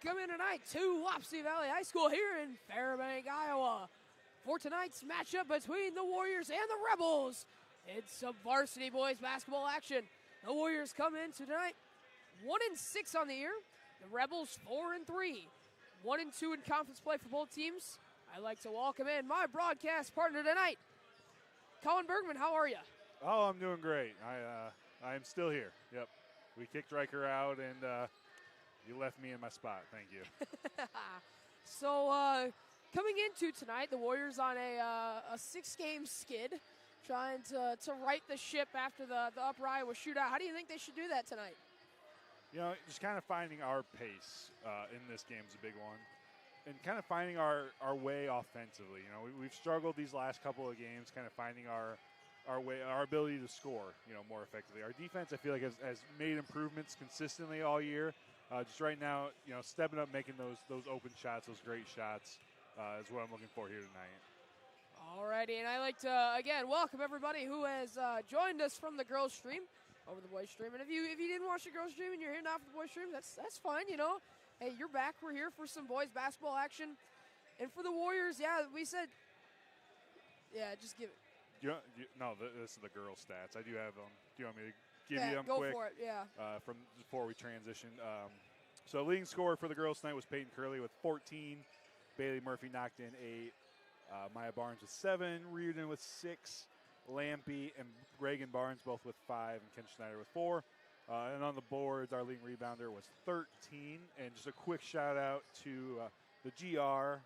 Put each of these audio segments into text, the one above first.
welcome in tonight to Wapsie Valley High School here in Fairbank, Iowa. For tonight's matchup between the Warriors and the Rebels, it's some varsity boys basketball action. The Warriors come into tonight 1-6 on the year. The Rebels 4-3, 1-2 in conference play for both teams. I'd like to welcome in my broadcast partner tonight, Colin Bergman. How are you? Oh, I'm doing great. I am still here. Yep. We kicked Riker out, and you left me in my spot. Thank you. So, coming into tonight, the Warriors on a 6-game skid, trying to right the ship after the Upper Iowa shootout. How do you think they should do that tonight? You know, just kind of finding our pace in this game is a big one, and kind of finding our way offensively. You know, we've struggled these last couple of games, kind of finding our way, our ability to score, you know, more effectively. Our defense, I feel like, has made improvements consistently all year. Just right now, you know, stepping up, making those open shots, those great shots, is what I'm looking for here tonight. All righty, and I'd like to, again, welcome everybody who has joined us from the girls' stream over the boys' stream. And if you didn't watch the girls' stream and you're here now for the boys' stream, that's fine, you know. Hey, you're back. We're here for some boys' basketball action. And for the Warriors, yeah, we said, yeah, just give it. No, this is the girls' stats. I do have them. Do you want me to give you them go quick? Go for it, yeah. From before we transition. So leading scorer for the girls tonight was Peyton Curley with 14. Bailey Murphy knocked in 8. Maya Barnes with 7. Reardon with 6. Lampy and Reagan Barnes both with 5. And Ken Schneider with 4. And on the boards, our leading rebounder was 13. And just a quick shout out to the GR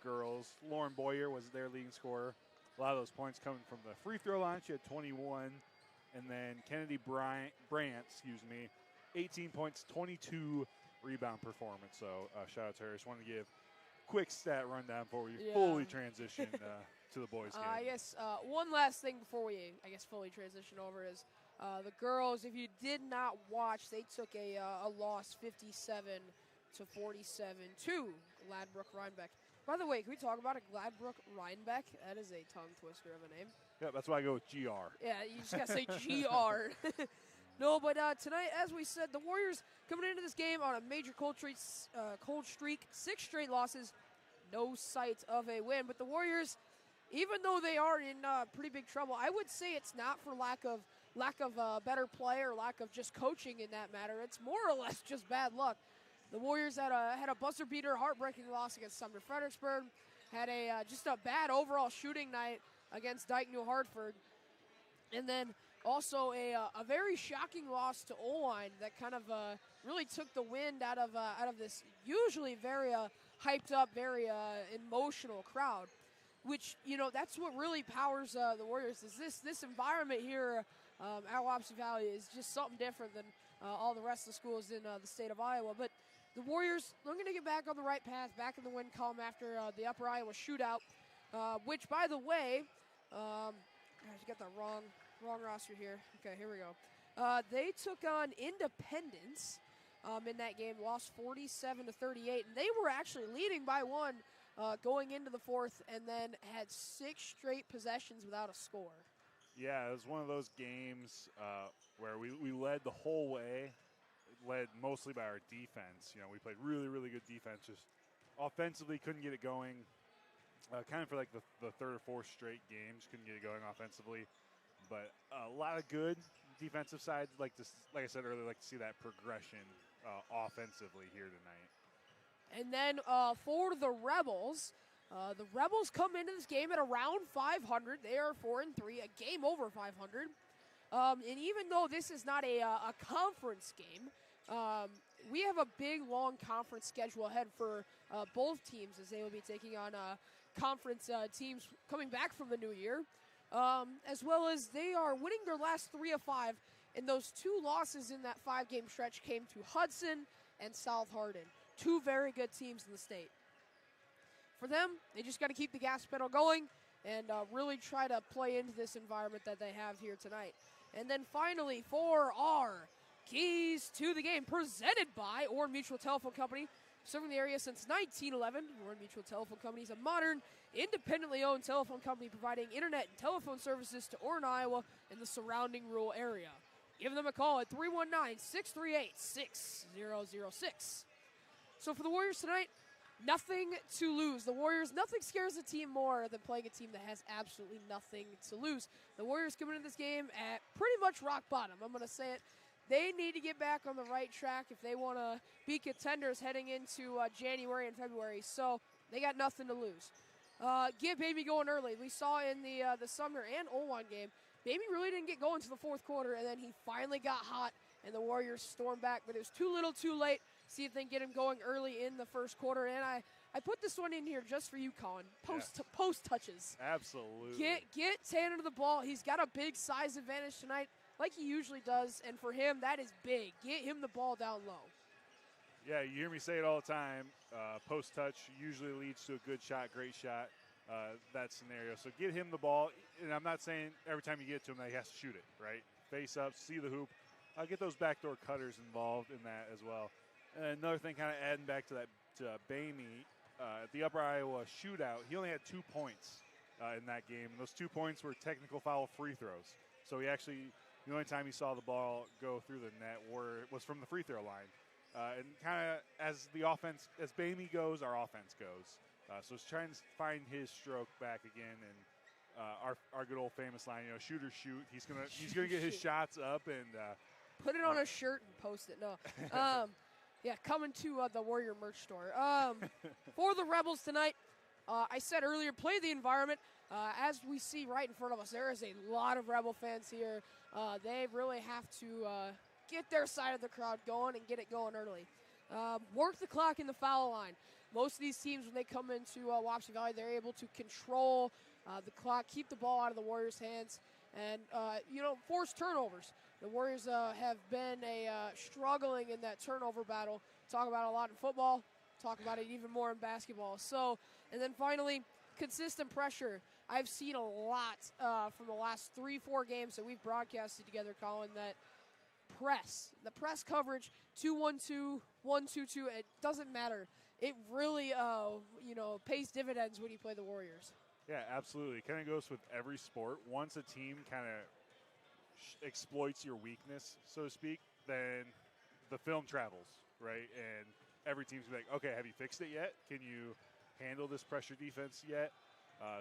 girls. Lauren Boyer was their leading scorer. A lot of those points coming from the free throw line. She had 21. And then Kennedy Brandt, 18 points, 22 rebound performance. So shout out to her. Just wanted to give a quick stat rundown before we fully transition to the boys game. I guess one last thing before we, fully transition over is the girls, if you did not watch, they took a loss 57-47 to Gladbrook-Reinbeck. By the way, can we talk about it? Gladbrook-Reinbeck? That is a tongue twister of a name. Yeah, that's why I go with GR. Yeah, you just got to say GR. No, but tonight, as we said, the Warriors coming into this game on a major cold streak, 6 straight losses, no sight of a win. But the Warriors, even though they are in pretty big trouble, I would say it's not for lack of better play or lack of just coaching in that matter. It's more or less just bad luck. The Warriors had a buzzer beater, heartbreaking loss against Sumner Fredericksburg. Had just a bad overall shooting night against Dike New Hartford, and then also a very shocking loss to Oran that kind of really took the wind out of this usually very hyped up, very emotional crowd. Which, you know, that's what really powers the Warriors. Is this environment here at Wapsie Valley is just something different than all the rest of the schools in the state of Iowa. But the Warriors, they're going to get back on the right path, back in the win column after the Upper Iowa shootout, which, by the way, gosh, you got the wrong roster here. Okay, here we go. They took on Independence in that game, lost 47-38, and they were actually leading by 1 going into the fourth, and then had 6 straight possessions without a score. Yeah, it was one of those games where we led the whole way, led mostly by our defense. You know, we played really, really good defense. Just offensively couldn't get it going. Kind of for like the third or fourth straight games, couldn't get it going offensively. But a lot of good defensive side. Like I said earlier, like to see that progression offensively here tonight. And then for the Rebels come into this game at around 500. They are 4-3, a game over 500. And even though this is not a conference game, we have a big, long conference schedule ahead for both teams as they will be taking on conference teams coming back from the new year, as well as they are winning their last 3 of 5, and those 2 losses in that 5-game stretch came to Hudson and South Hardin, 2 very good teams in the state. For them, they just got to keep the gas pedal going and really try to play into this environment that they have here tonight. And then finally, for our keys to the game, presented by Oran Mutual Telephone Company, serving the area since 1911. Oran Mutual Telephone Company is a modern, independently owned telephone company providing internet and telephone services to Oran, Iowa, and the surrounding rural area. Give them a call at 319-638-6006. So for the Warriors tonight, nothing to lose. The Warriors, nothing scares a team more than playing a team that has absolutely nothing to lose. The Warriors come into this game at pretty much rock bottom. I'm going to say it. They need to get back on the right track if they want to be contenders heading into January and February. So they got nothing to lose. Get Baby going early. We saw in the Sumner and Oran game, Baby really didn't get going to the fourth quarter, and then he finally got hot, and the Warriors stormed back. But it was too little too late. See if they can get him going early in the first quarter. And I put this one in here just for you, Colin. Post touches. Absolutely. Get Tanner to the ball. He's got a big size advantage tonight, like he usually does. And for him, that is big. Get him the ball down low. Yeah, you hear me say it all the time. Post touch usually leads to a good shot, great shot, that scenario. So get him the ball. And I'm not saying every time you get to him that he has to shoot it, right? Face up, see the hoop. Get those backdoor cutters involved in that as well. And another thing, kind of adding back to that, to Bamey, at the Upper Iowa shootout, he only had 2 points in that game. And those 2 points were technical foul free throws. So he actually, the only time he saw the ball go through the net was from the free throw line. And kind of as the offense, as Bamey goes, our offense goes. So he's trying to find his stroke back again, and our good old famous line, shoot or shoot. He's gonna get his shots up and put it on a shirt and post it. No, yeah, coming to the Warrior merch store. For the Rebels tonight, I said earlier, play the environment. As we see right in front of us, there is a lot of Rebel fans here. They really have to get their side of the crowd going and get it going early. Work the clock in the foul line. Most of these teams, when they come into Wapsie Valley, they're able to control the clock, keep the ball out of the Warriors' hands, and, force turnovers. The Warriors have been struggling in that turnover battle. Talk about it a lot in football. Talk about it even more in basketball. So, and then finally, consistent pressure. I've seen a lot from the last 3-4 games that we've broadcasted together, Colin, that the press coverage, 2-1-2, 1-2-2, it doesn't matter. It really, pays dividends when you play the Warriors. Yeah, absolutely. It kind of goes with every sport. Once a team kind of exploits your weakness, so to speak, then the film travels, right? And every team's gonna be like, okay, have you fixed it yet? Can you handle this pressure defense yet?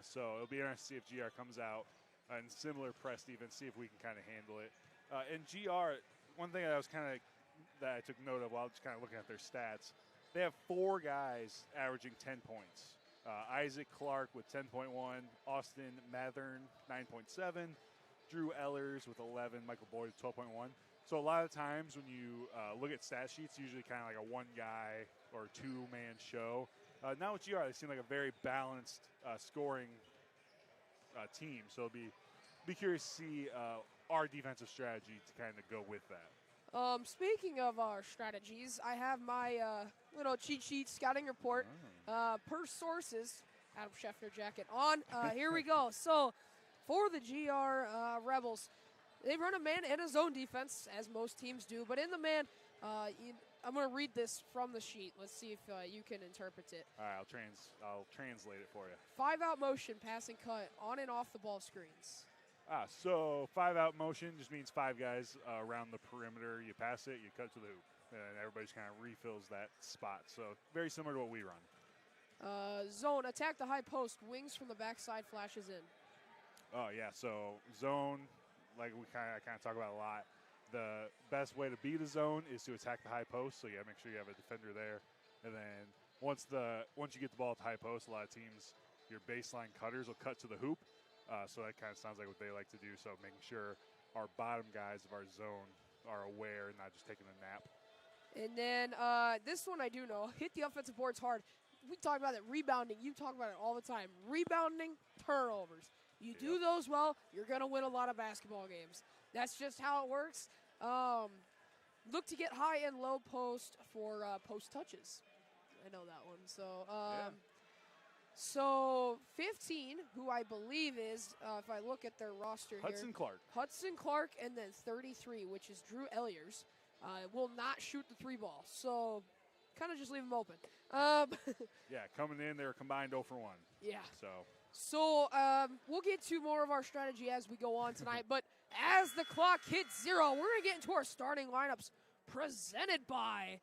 So it'll be interesting to see if GR comes out and similar press defense, see if we can kind of handle it. And GR, one thing that I took note of while just kind of looking at their stats, they have 4 guys averaging 10 points. Isaac Clark with 10.1, Austin Mathern 9.7, Drew Ellers with 11, Michael Boyd with 12.1. So a lot of times when you look at stat sheets, usually kind of like a 1-guy or 2-man show. Now with GR, they seem like a very balanced scoring team. So it'll be curious to see our defensive strategy to kind of go with that. Speaking of our strategies, I have my little cheat sheet scouting report per sources. Adam Scheffner jacket on. Here we go. So for the GR Rebels, they run a man and a zone defense, as most teams do. But in the man, I'm going to read this from the sheet. Let's see if you can interpret it. All right, I'll translate it for you. 5-out motion, pass and cut, on and off the ball screens. So 5-out motion just means 5 guys around the perimeter. You pass it, you cut to the hoop, and everybody just kind of refills that spot. So very similar to what we run. Zone, attack the high post, wings from the backside, flashes in. Oh, yeah, so zone, like I kind of talk about a lot. The best way to beat a zone is to attack the high post, so you got to make sure you have a defender there. And then once you get the ball at the high post, a lot of teams, your baseline cutters will cut to the hoop. So that kind of sounds like what they like to do. So making sure our bottom guys of our zone are aware and not just taking a nap. And then this one I do know. Hit the offensive boards hard. We talk about it. Rebounding. You talk about it all the time. Rebounding, turnovers. You do those well, you're going to win a lot of basketball games. That's just how it works. Look to get high and low post for post touches. I know that one. So 15, who I believe is, if I look at their roster Hudson Clark, and then 33, which is Drew Ellers, will not shoot the 3 ball. So kind of just leave them open. Yeah, coming in, they're combined 0 for 1. Yeah. So we'll get to more of our strategy as we go on tonight. But as the clock hits 0, we're going to get into our starting lineups presented by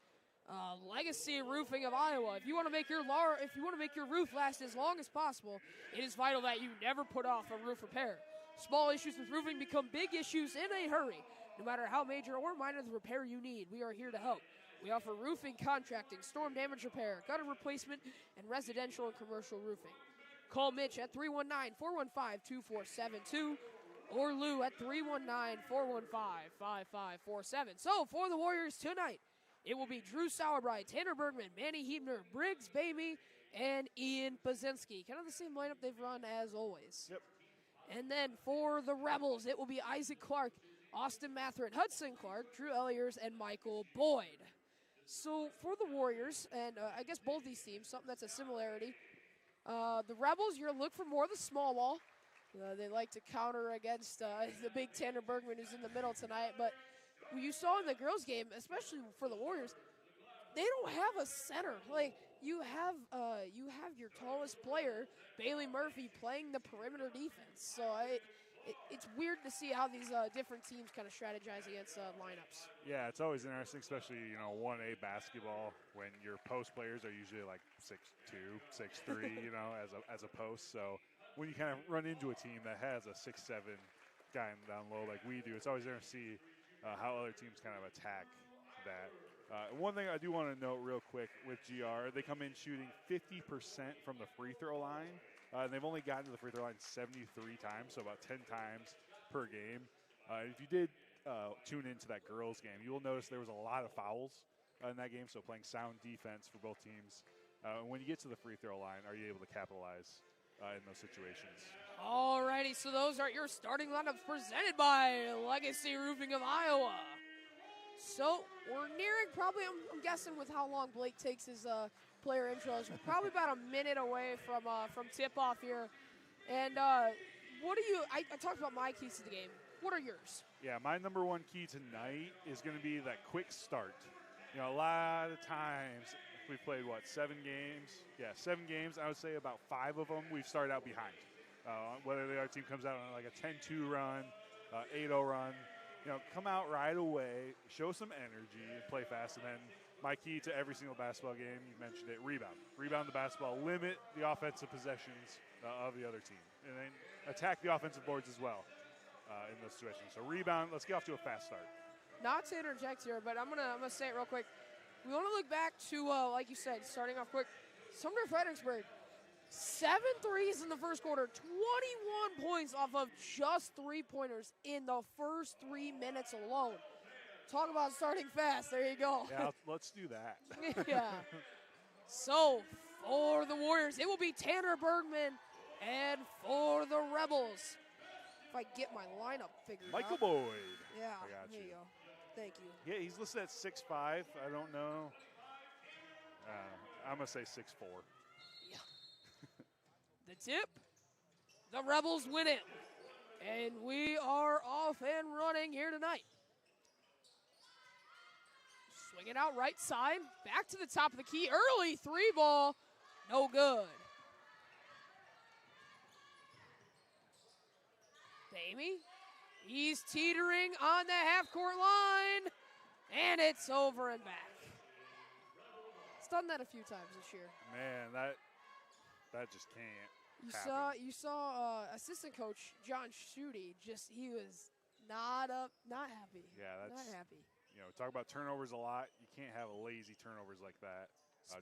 Legacy Roofing of Iowa. If you want to make your roof last as long as possible, it is vital that you never put off a roof repair. Small issues with roofing become big issues in a hurry. No matter how major or minor the repair you need, we are here to help. We offer roofing contracting, storm damage repair, gutter replacement, and residential and commercial roofing. Call Mitch at 319-415-2472 or Lou at 319-415-5547. So for the Warriors tonight, it will be Drew Sauerbrei, Tanner Bergman, Manny Hebner, Briggs Bamey, and Ian Bazinski. Kind of the same lineup they've run as always. Yep. And then for the Rebels, it will be Isaac Clark, Austin Matherin, Hudson Clark, Drew Elliers, and Michael Boyd. So for the Warriors, and I guess both these teams, something that's a similarity. The Rebels, you're going to look for more of the small ball. They like to counter against the big Tanner Bergman who's in the middle tonight. But you saw in the girls' game, especially for the Warriors, they don't have a center. Like, you have your tallest player, Bailey Murphy, playing the perimeter defense. So it's weird to see how these different teams kind of strategize against lineups. Yeah, it's always interesting, especially 1A basketball when your post players are usually like 6'2", 6'3", as a post. So when you kind of run into a team that has a 6'7" guy down low like we do, it's always interesting to see how other teams kind of attack that. One thing I do want to note real quick with GR, they come in shooting 50% from the free throw line. And they've only gotten to the free throw line 73 times, so about 10 times per game. If you did tune into that girls' game, you will notice there was a lot of fouls in that game, so playing sound defense for both teams. When you get to the free throw line, are you able to capitalize in those situations? Alrighty, so those are your starting lineups presented by Legacy Roofing of Iowa. So we're nearing probably, I'm guessing with how long Blake takes his player intros, we're probably about a minute away from tip-off here. And what do you, I talked about my keys to the game. What are yours? Yeah, my number one key tonight is going to be that quick start. A lot of times we've played, 7 games? Yeah, 7 games. I would say about 5 of them we've started out behind. Whether the other team comes out on like a 10-2 run, 8-0 run, come out right away, show some energy, and play fast. And then my key to every single basketball game, you mentioned it, rebound. Rebound the basketball, limit the offensive possessions of the other team, and then attack the offensive boards as well in those situations. So rebound, let's get off to a fast start. Not to interject here, but I'm gonna say it real quick. We want to look back to, like you said, starting off quick, Sumner Fredericksburg. 7 threes in the first quarter, 21 points off of just 3-pointers in the first 3 minutes alone. Talk about starting fast. There you go. Yeah, let's do that. Yeah. So, for the Warriors, it will be Tanner Bergman. And for the Rebels, if I get my lineup figured Michael out. Boyd. Yeah, I got there you go. Thank you. Yeah, he's listed at 6'5". I don't know. I'm going to say 6'4". Yeah. The tip, the Rebels win it. And we are off and running here tonight. Swing it out right side, back to the top of the key. Early 3-ball, no good. Bamey, he's teetering on the half-court line, and it's over and back. It's done that a few times this year. Man, that just can't. You saw assistant coach John Schutte. He was not happy. Yeah, that's not happy. Talk about turnovers a lot. You can't have lazy turnovers like that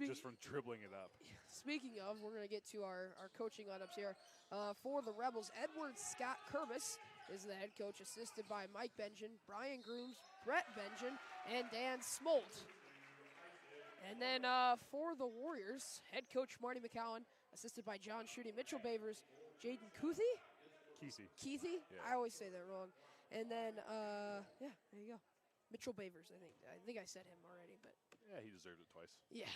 just from dribbling it up. Speaking of, we're going to get to our coaching lineups here. For the Rebels, Edward Scott Kurbis is the head coach, assisted by Mike Benjamin, Brian Grooms, Brett Benjamin, and Dan Smolt. And then for the Warriors, head coach Marty McCowan, assisted by John Schutte, Mitchell Bavers, Jaden Keithy? Yeah. I always say that wrong. And then, there you go. Mitchell Bavers, I think I said him already, but. Yeah, he deserved it twice. Yeah.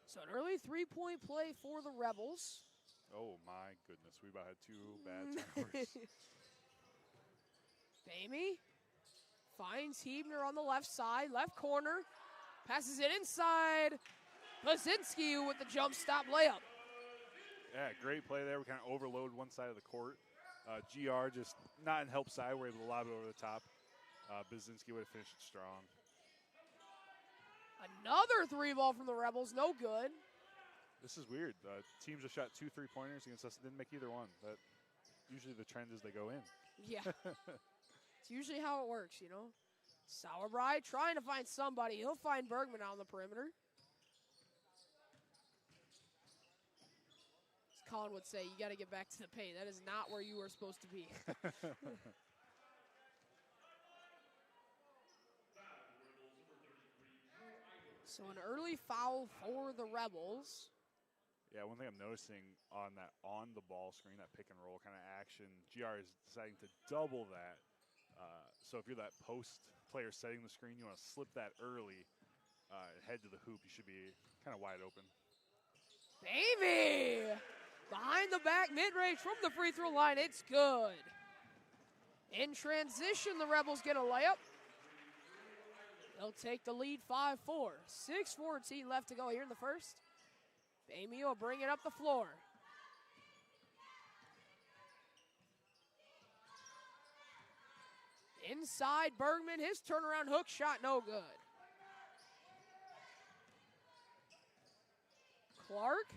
So an early 3-point play for the Rebels. Oh, my goodness. We about had 2 bad turnovers. Bamey finds Hebner on the left side, left corner. Passes it inside. Blazinski with the jump stop layup. Yeah, great play there. We kind of overload one side of the court. GR just not in help side. We're able to lob it over the top. Basinski would have finished it strong. Another 3-ball from the Rebels, no good. This is weird. Teams have shot 2 3-pointers against us and didn't make either one. But usually the trend is they go in. Yeah. It's usually how it works, you know. Sauerbrei trying to find somebody. He'll find Bergman on the perimeter. As Colin would say, you got to get back to the paint. That is not where you were supposed to be. So an early foul for the Rebels. Yeah, one thing I'm noticing on that on-the-ball screen, that pick and roll kind of action, GR is deciding to double that. So if you're that post player setting the screen, you want to slip that early, head to the hoop. You should be kind of wide open. Baby! Behind the back, mid-range from the free throw line. It's good. In transition, the Rebels get a layup. They'll take the lead 5-4. 6:14 left to go here in the first. Amy will bring it up the floor. Inside Bergman, his turnaround hook shot no good. Clark.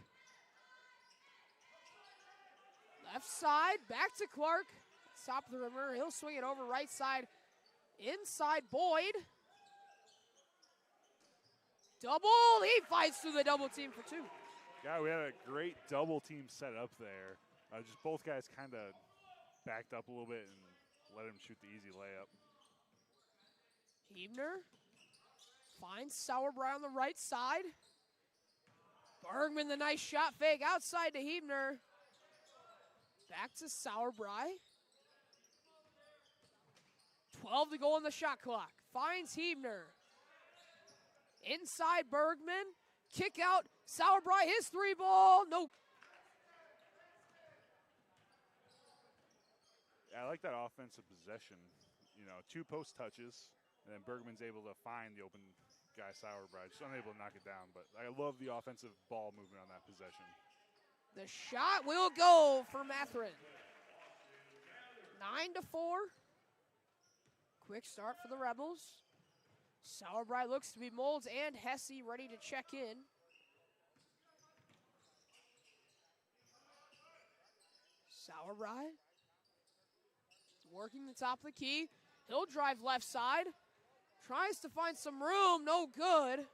Left side, back to Clark. Top of the river, he'll swing it over right side. Inside Boyd. Double, he fights through the double team for 2. Yeah, we had a great double team set up there. Just both guys kind of backed up a little bit and let him shoot the easy layup. Hebner finds Sauerbrei on the right side. Bergman, the nice shot fake outside to Hebner. Back to Sauerbrei. 12 to go on the shot clock. Finds Hebner. Inside Bergman. Kick out. Sauerbrei, his 3-ball. No. Yeah, I like that offensive possession. You know, 2 post touches, and then Bergman's able to find the open guy, Sauerbrei. Just unable to knock it down, but I love the offensive ball movement on that possession. The shot will go for Matherin. 9-4. Quick start for the Rebels. Sauerbrei looks to be Molds and Hesse ready to check in. Sauerbrei working the top of the key. He'll drive left side. Tries to find some room, no good.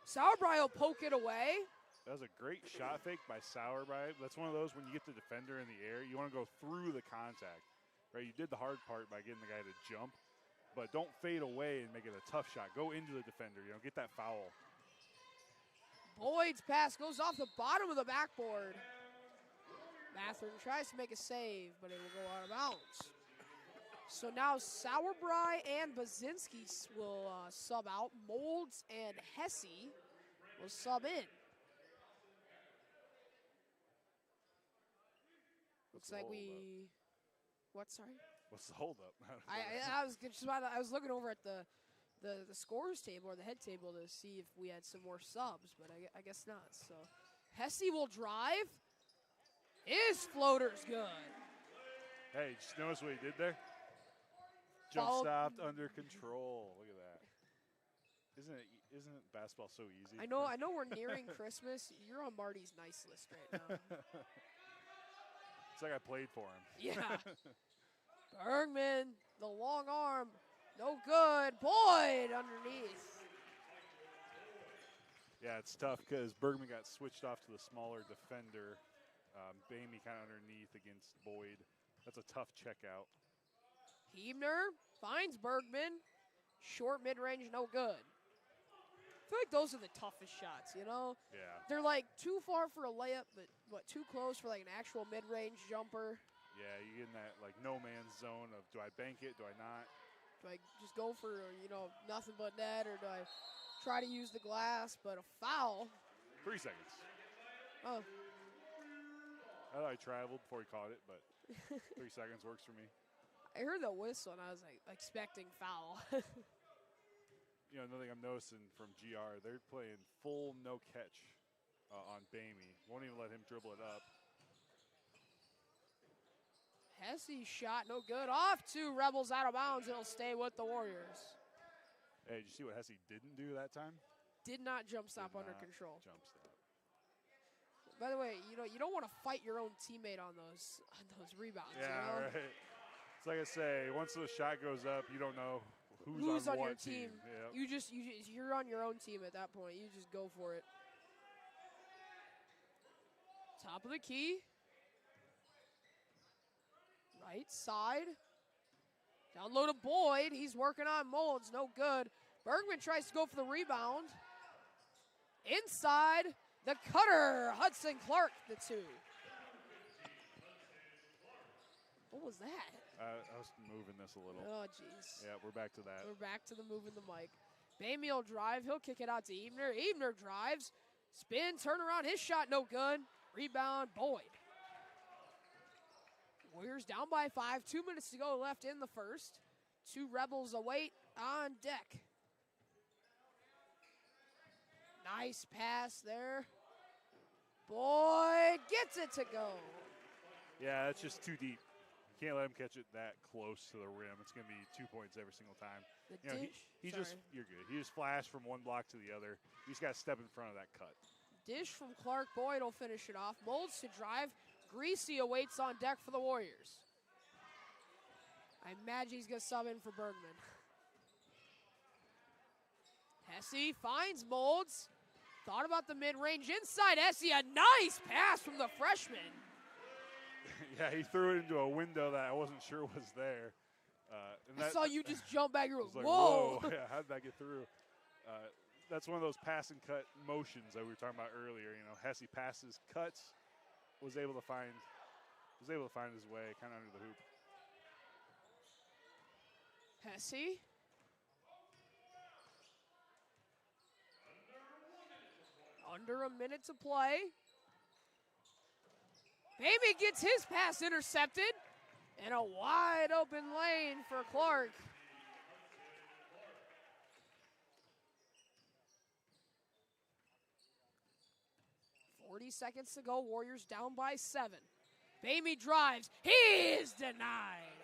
Sauerbrei will poke it away. That was a great shot fake by Sauerbrei. That's one of those when you get the defender in the air, you want to go through the contact. Right? You did the hard part by getting the guy to jump, but don't fade away and make it a tough shot. Go into the defender, you know, get that foul. Boyd's pass goes off the bottom of the backboard. Matherin tries to make a save, but it will go out of bounds. So now Sauerbrei and Basinski will sub out. Molds and Hesse will sub in. Looks like we. What? Sorry. What's the holdup? I was looking over at the scores table or the head table to see if we had some more subs, but I guess not. So Hesse will drive. His floater's good. Hey, just notice what he did there? Jump stopped under control. Look at that. Isn't basketball so easy? I know we're nearing Christmas. You're on Marty's nice list right now. It's like I played for him. Yeah. Bergman, the long arm. No good. Boyd underneath. Yeah, it's tough because Bergman got switched off to the smaller defender. Bamey kind of underneath against Boyd. That's a tough check out. Hebner finds Bergman. Short mid-range, no good. I feel like those are the toughest shots, you know? Yeah. They're like too far for a layup, but too close for like an actual mid-range jumper. Yeah, you get in that like no man's zone of do I bank it, do I not? Do I just go for, nothing but net, or do I try to use the glass? But a foul. 3 seconds. Oh. I thought I traveled before he caught it, but 3 seconds works for me. I heard the whistle, and I was like expecting foul. Another thing I'm noticing from GR, they're playing full no catch on Bamey. Won't even let him dribble it up. Hesse's shot, no good. Off to Rebels, out of bounds. It'll stay with the Warriors. Hey, did you see what Hesse didn't do that time? Did not jump stop under control. Jump stop. By the way, you don't want to fight your own teammate on those rebounds. Yeah, you know? right. It's like I say, once the shot goes up, you don't know who's on what your team. Yep. You're on your own team at that point. You just go for it. Top of the key. Right side. Down low to Boyd. He's working on Molds. No good. Bergman tries to go for the rebound. Inside. The cutter. Hudson Clark, the two. What was that? I was moving this a little. Oh, jeez. Yeah, we're back to that. We're back to the moving the mic. Bamey will drive. He'll kick it out to Ebner. Ebner drives. Spin, turn around. His shot no good. Rebound, Boyd. Warriors down by 5. 2 minutes to go left in the first. 2 Rebels await on deck. Nice pass there. Boyd gets it to go. Yeah, it's just too deep. You can't let him catch it that close to the rim. It's going to be 2 points every single time. You're good. He just flashed from one block to the other. You just got to step in front of that cut. Dish from Clark. Boyd will finish it off. Molds to drive. Greasy awaits on deck for the Warriors. I imagine he's going to sub in for Bergman. Hesse finds Molds. Thought about the mid-range inside. Hesse, a nice pass from the freshman. Yeah, he threw it into a window that I wasn't sure was there. I saw you just jump back. You were like, whoa. Yeah, how did that get through? That's one of those pass and cut motions that we were talking about earlier. You know, Hesse passes, cuts, was able to find his way kind of under the hoop. Hesse. Under a minute to play. Bamey gets his pass intercepted. And a wide open lane for Clark. Seconds to go. Warriors down by 7. Bamey drives. He is denied.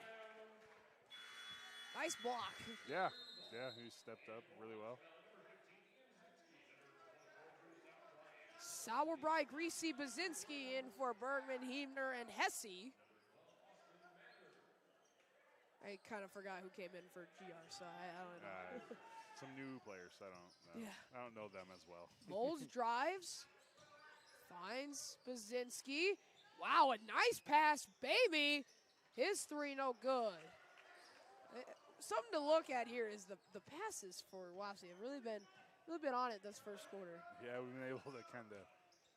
Nice block. Yeah, he stepped up really well. Sauerbrei, Greasy, Bazinski in for Bergman, Hebner, and Hesse. I kind of forgot who came in for GR, so I don't know. Some new players. I don't know them as well. Molds drives. Finds Bazinski. Wow, a nice pass. Bamey. His 3 no good. Something to look at here is the passes for Wapsie have really been on it this first quarter. Yeah, we've been able to kind of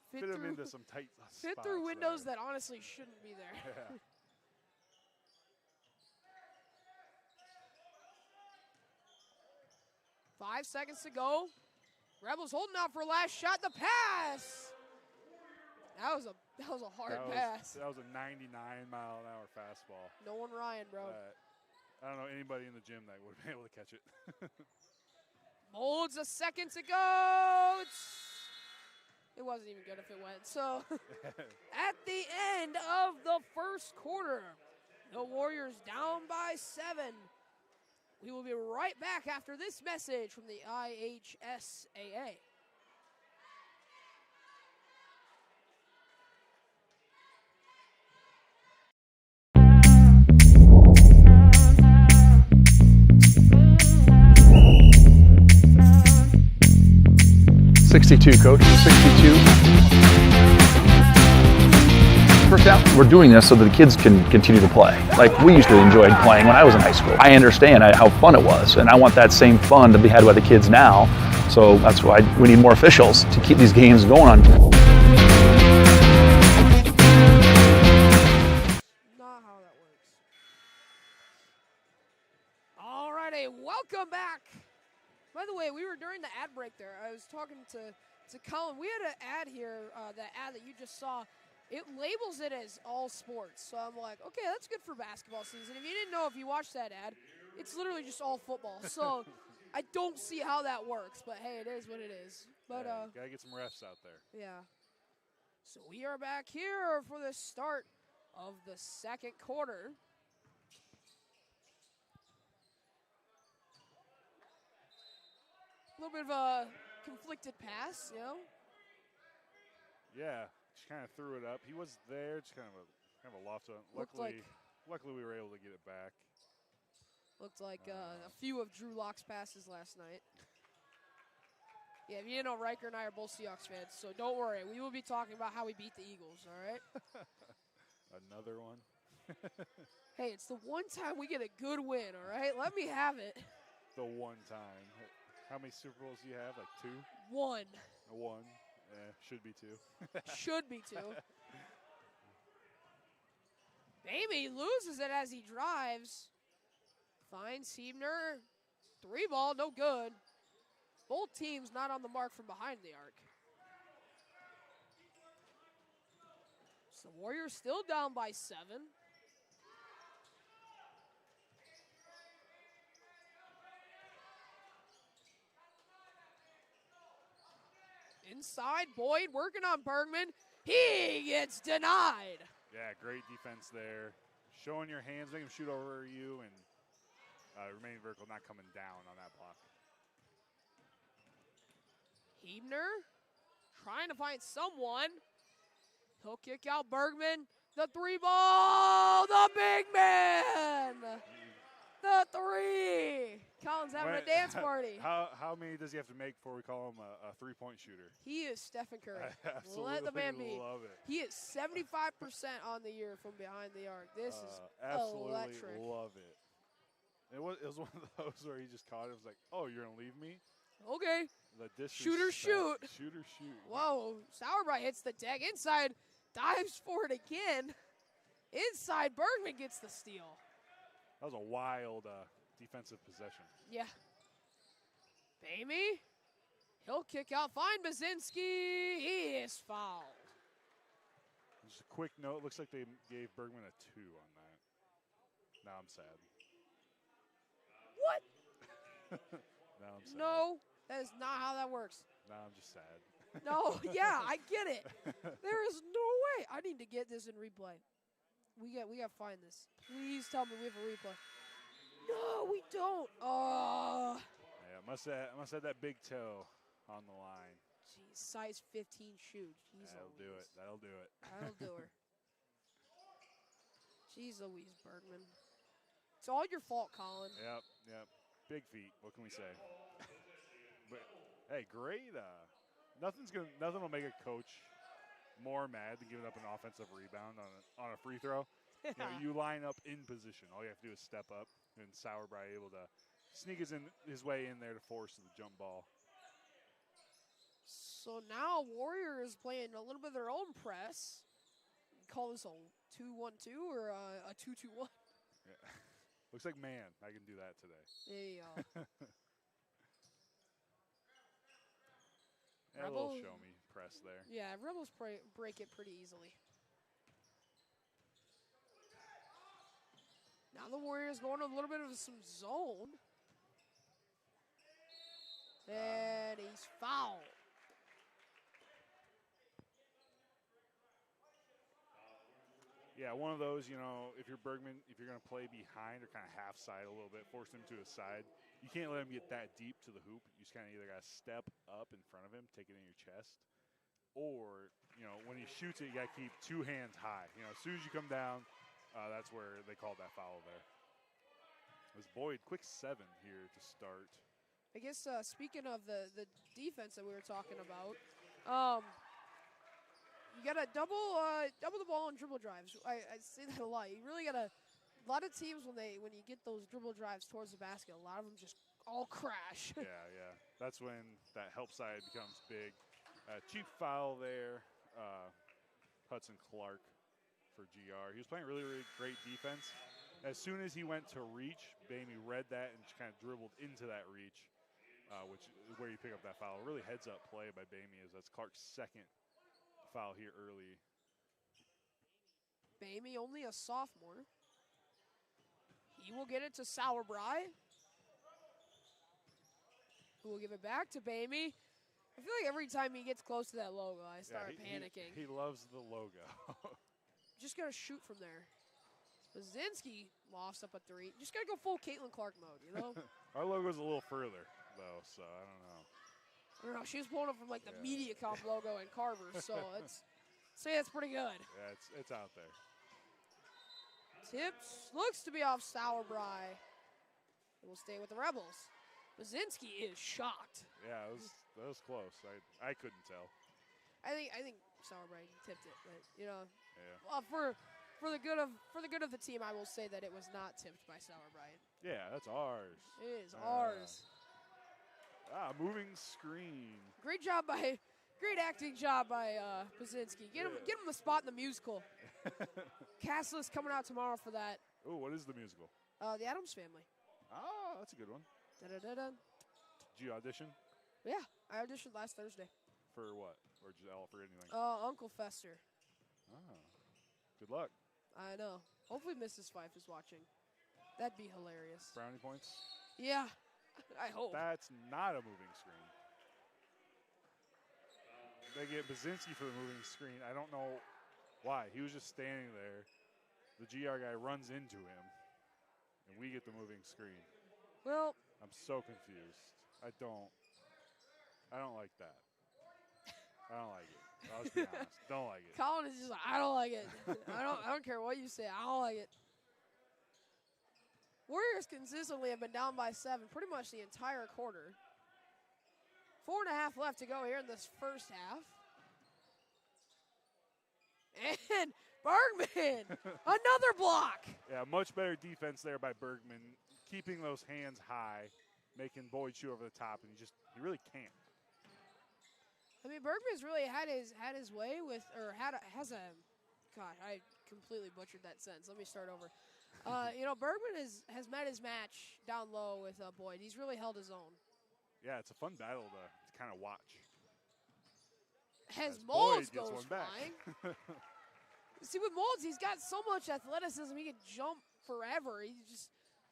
fit them into some tight spots. Fit through windows that honestly shouldn't be there. Yeah. 5 seconds to go. Rebels holding out for last shot. The pass. That was a hard pass. That was a 99-mile-an-hour fastball. No one Ryan, bro. I don't know anybody in the gym that would have been able to catch it. Molds a second to go. It wasn't even good if it went. So at the end of the first quarter, the Warriors down by 7. We will be right back after this message from the IHSAA. .62, Coach. 62. First out, we're doing this so that the kids can continue to play. Like we used to enjoy playing when I was in high school. I understand how fun it was, and I want that same fun to be had by the kids now. So that's why we need more officials to keep these games going on. Not how that works. All righty, welcome back. By the way, we were during the ad break there. I was talking to Colin. We had an ad here, the ad that you just saw. It labels it as all sports. So I'm like, okay, that's good for basketball season. If you didn't know, if you watched that ad, it's literally just all football. So I don't see how that works. But, hey, it is what it is. But got to get some refs out there. Yeah. So we are back here for the start of the second quarter. A little bit of a conflicted pass, you know? Yeah, just kind of threw it up. He was there, just kind of a loft on. Luckily, we were able to get it back. Looked like a few of Drew Locke's passes last night. Yeah, if you didn't know, Riker and I are both Seahawks fans, so don't worry. We will be talking about how we beat the Eagles, all right? Another one. Hey, it's the one time we get a good win, all right? Let me have it. The one time. How many Super Bowls do you have? Like 2? One. One. Should be 2. Should be 2. Amy loses it as he drives. Finds Siebner. 3 ball, no good. Both teams not on the mark from behind the arc. So the Warriors still down by 7. Inside, Boyd working on Bergman. He gets denied. Yeah, great defense there. Showing your hands, make him shoot over you, and remaining vertical, not coming down on that block. Hebner trying to find someone. He'll kick out Bergman. The 3 ball, the big man. The 3. Colin's having a dance party. How many does he have to make before we call him a 3-point shooter? He is Stephen Curry. I absolutely Let the man be. love it. He is 75% on the year from behind the arc. This is absolutely electric. Love it. It was one of those where he just caught it. It was like, oh, you're going to leave me? Okay. The Shooter shoot. Shooter shoot. Whoa. Sauerbrei hits the deck. Inside. Dives for it again. Inside. Bergman gets the steal. That was a wild defensive possession. Yeah. Bamey. He'll kick out. Find Baczynski. He is fouled. Just a quick note. Looks like they gave Bergman a 2 on that. Now I'm sad. What? Now I'm sad. No, that is not how that works. Now I'm just sad. No, yeah, I get it. There is no way. I need to get this in replay. We got to find this. Please tell me we have a replay. No, we don't. Oh. Yeah, must have that big toe on the line. Jeez, size 15 shoe. Jeez, That'll do it. That'll do it. That'll do her. Jeez Louise, Bergman. It's all your fault, Colin. Yep. Big feet. What can we say? But hey, great. Nothing will make a coach more mad than giving up an offensive rebound on a free throw. Yeah. You line up in position. All you have to do is step up, and Sauerbrei able to sneak his way in there to force the jump ball. So now Warriors playing a little bit of their own press. Call this a 2-1-2 or a 2-2-1. Yeah. Looks like man. I can do that today. There you go. A little show me press there. Yeah, Rebels break it pretty easily. Now the Warriors going a little bit of some zone. And he's fouled. Yeah, one of those, if you're Bergman, if you're going to play behind or kind of half side a little bit, force him to his side, you can't let him get that deep to the hoop. You just kind of either got to step up in front of him, take it in your chest, or, when he shoots it, you got to keep 2 hands high. As soon as you come down, that's where they called that foul there. It was Boyd, quick 7 here to start. I guess speaking of the defense that we were talking about, you got to double the ball on dribble drives. I say that a lot. You really got to. A lot of teams when you get those dribble drives towards the basket, a lot of them just all crash. Yeah. That's when that help side becomes big. Cheap foul there. Hudson Clark for GR. He was playing really, really great defense. As soon as he went to reach, Bamey read that and just kind of dribbled into that reach, which is where you pick up that foul. Really heads-up play by Bamey, as that's Clark's second foul here early. Bamey, only a sophomore. He will get it to Sauerbrei, who will give it back to Bamey. I feel like every time he gets close to that logo, I start panicking. He loves the logo. just got to shoot from there. Bazinski lost up a 3. Just got to go full Caitlin Clark mode, you know? Our logo's a little further, though, so I don't know. I don't know. She was pulling up from like the MediaComp logo in Carver, so that's pretty good. Yeah, it's out there. Tips looks to be off Sauerbrei. It will stay with the Rebels. Bazinski is shocked. Yeah, that was close. I couldn't tell. I think Sauerbrei tipped it, but you know, Yeah. for the good of the team, I will say that it was not tipped by Sauerbrei. Yeah, that's ours. It is ours. Moving screen. Great acting job by Bazinski. Get him the spot in the musical. Castless coming out tomorrow for that. Oh, what is the musical? The Addams Family. Oh, that's a good one. Da-da-da-da. Did you audition? Yeah, I auditioned last Thursday. For what? Or just for anything? Uncle Fester. Oh, good luck. I know. Hopefully Mrs. Fife is watching. That'd be hilarious. Brownie points? Yeah, I hope. That's not a moving screen. They get Bazinski for the moving screen. I don't know why. He was just standing there. The GR guy runs into him, and we get the moving screen. Well, I'm so confused. I don't like that. I don't like it. I'll just be honest. Don't like it. Colin is just like, I don't like it. I don't care what you say. I don't like it. Warriors consistently have been down by 7 pretty much the entire quarter. 4.5 left to go here in this first half. And Bergman, another block. Yeah, much better defense there by Bergman, keeping those hands high, making Boyd shoot over the top, and he really can't. I mean, Bergman's really had his way with, or has a, gosh, I completely butchered that sentence. Let me start over. Bergman has met his match down low with Boyd. He's really held his own. Yeah, it's a fun battle to kind of watch. As Molds Boyd gets goes one back. flying. See, with Molds, he's got so much athleticism. He can jump forever. He just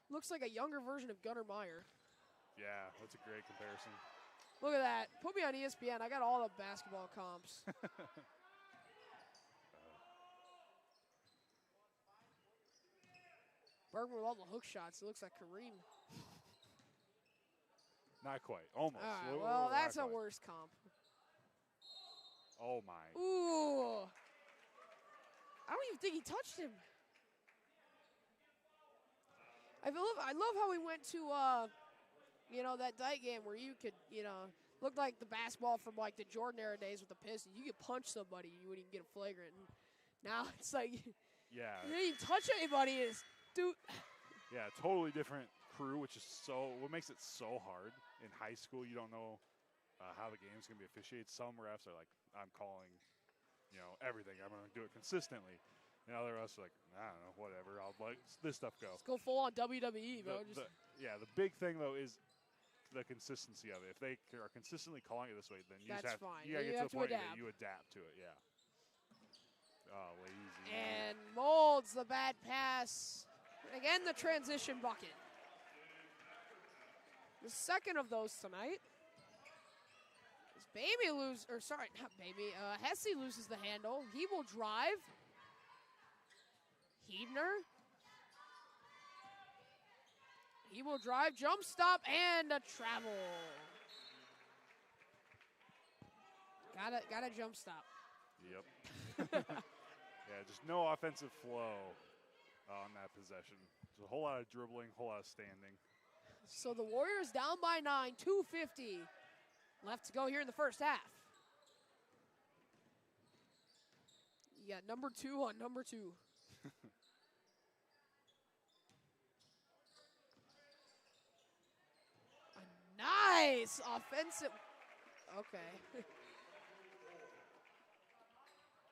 looks like a younger version of Gunnar Meyer. Yeah, that's a great comparison. Look at that. Put me on ESPN. I got all the basketball comps. Bergman with all the hook shots. It looks like Kareem. Not quite. Almost. All right, well, that's a worse comp. Oh, my. Ooh. I don't even think he touched him. I love how we went to, that Dyke game where you could, look like the basketball from, like, the Jordan era days with the Pistons. You could punch somebody and you wouldn't even get a flagrant. And now it's like, yeah. You didn't even touch anybody. Dude. Yeah, totally different crew, which is what makes it so hard. In high school, you don't know how the game's going to be officiated. Some refs are like, I'm calling, everything. I'm going to do it consistently. And other refs are like, I don't know, whatever. I'll let this stuff go. Let's go full on WWE, bro. The big thing, though, is the consistency of it. If they are consistently calling it this way, then you That's just have, fine. You get to the point adapt. that you adapt to it, yeah. Oh, lazy. And Molds the bad pass. Again, the transition bucket. The second of those tonight. Hesse loses the handle. He will drive. Heidner. He will drive, jump stop, and a travel. Got a jump stop. Yep. Yeah, just no offensive flow on that possession. Just a whole lot of dribbling, whole lot of standing. So the Warriors down by 9, 2:50 left to go here in the first half. You got number 2 on number 2. A nice offensive. Okay.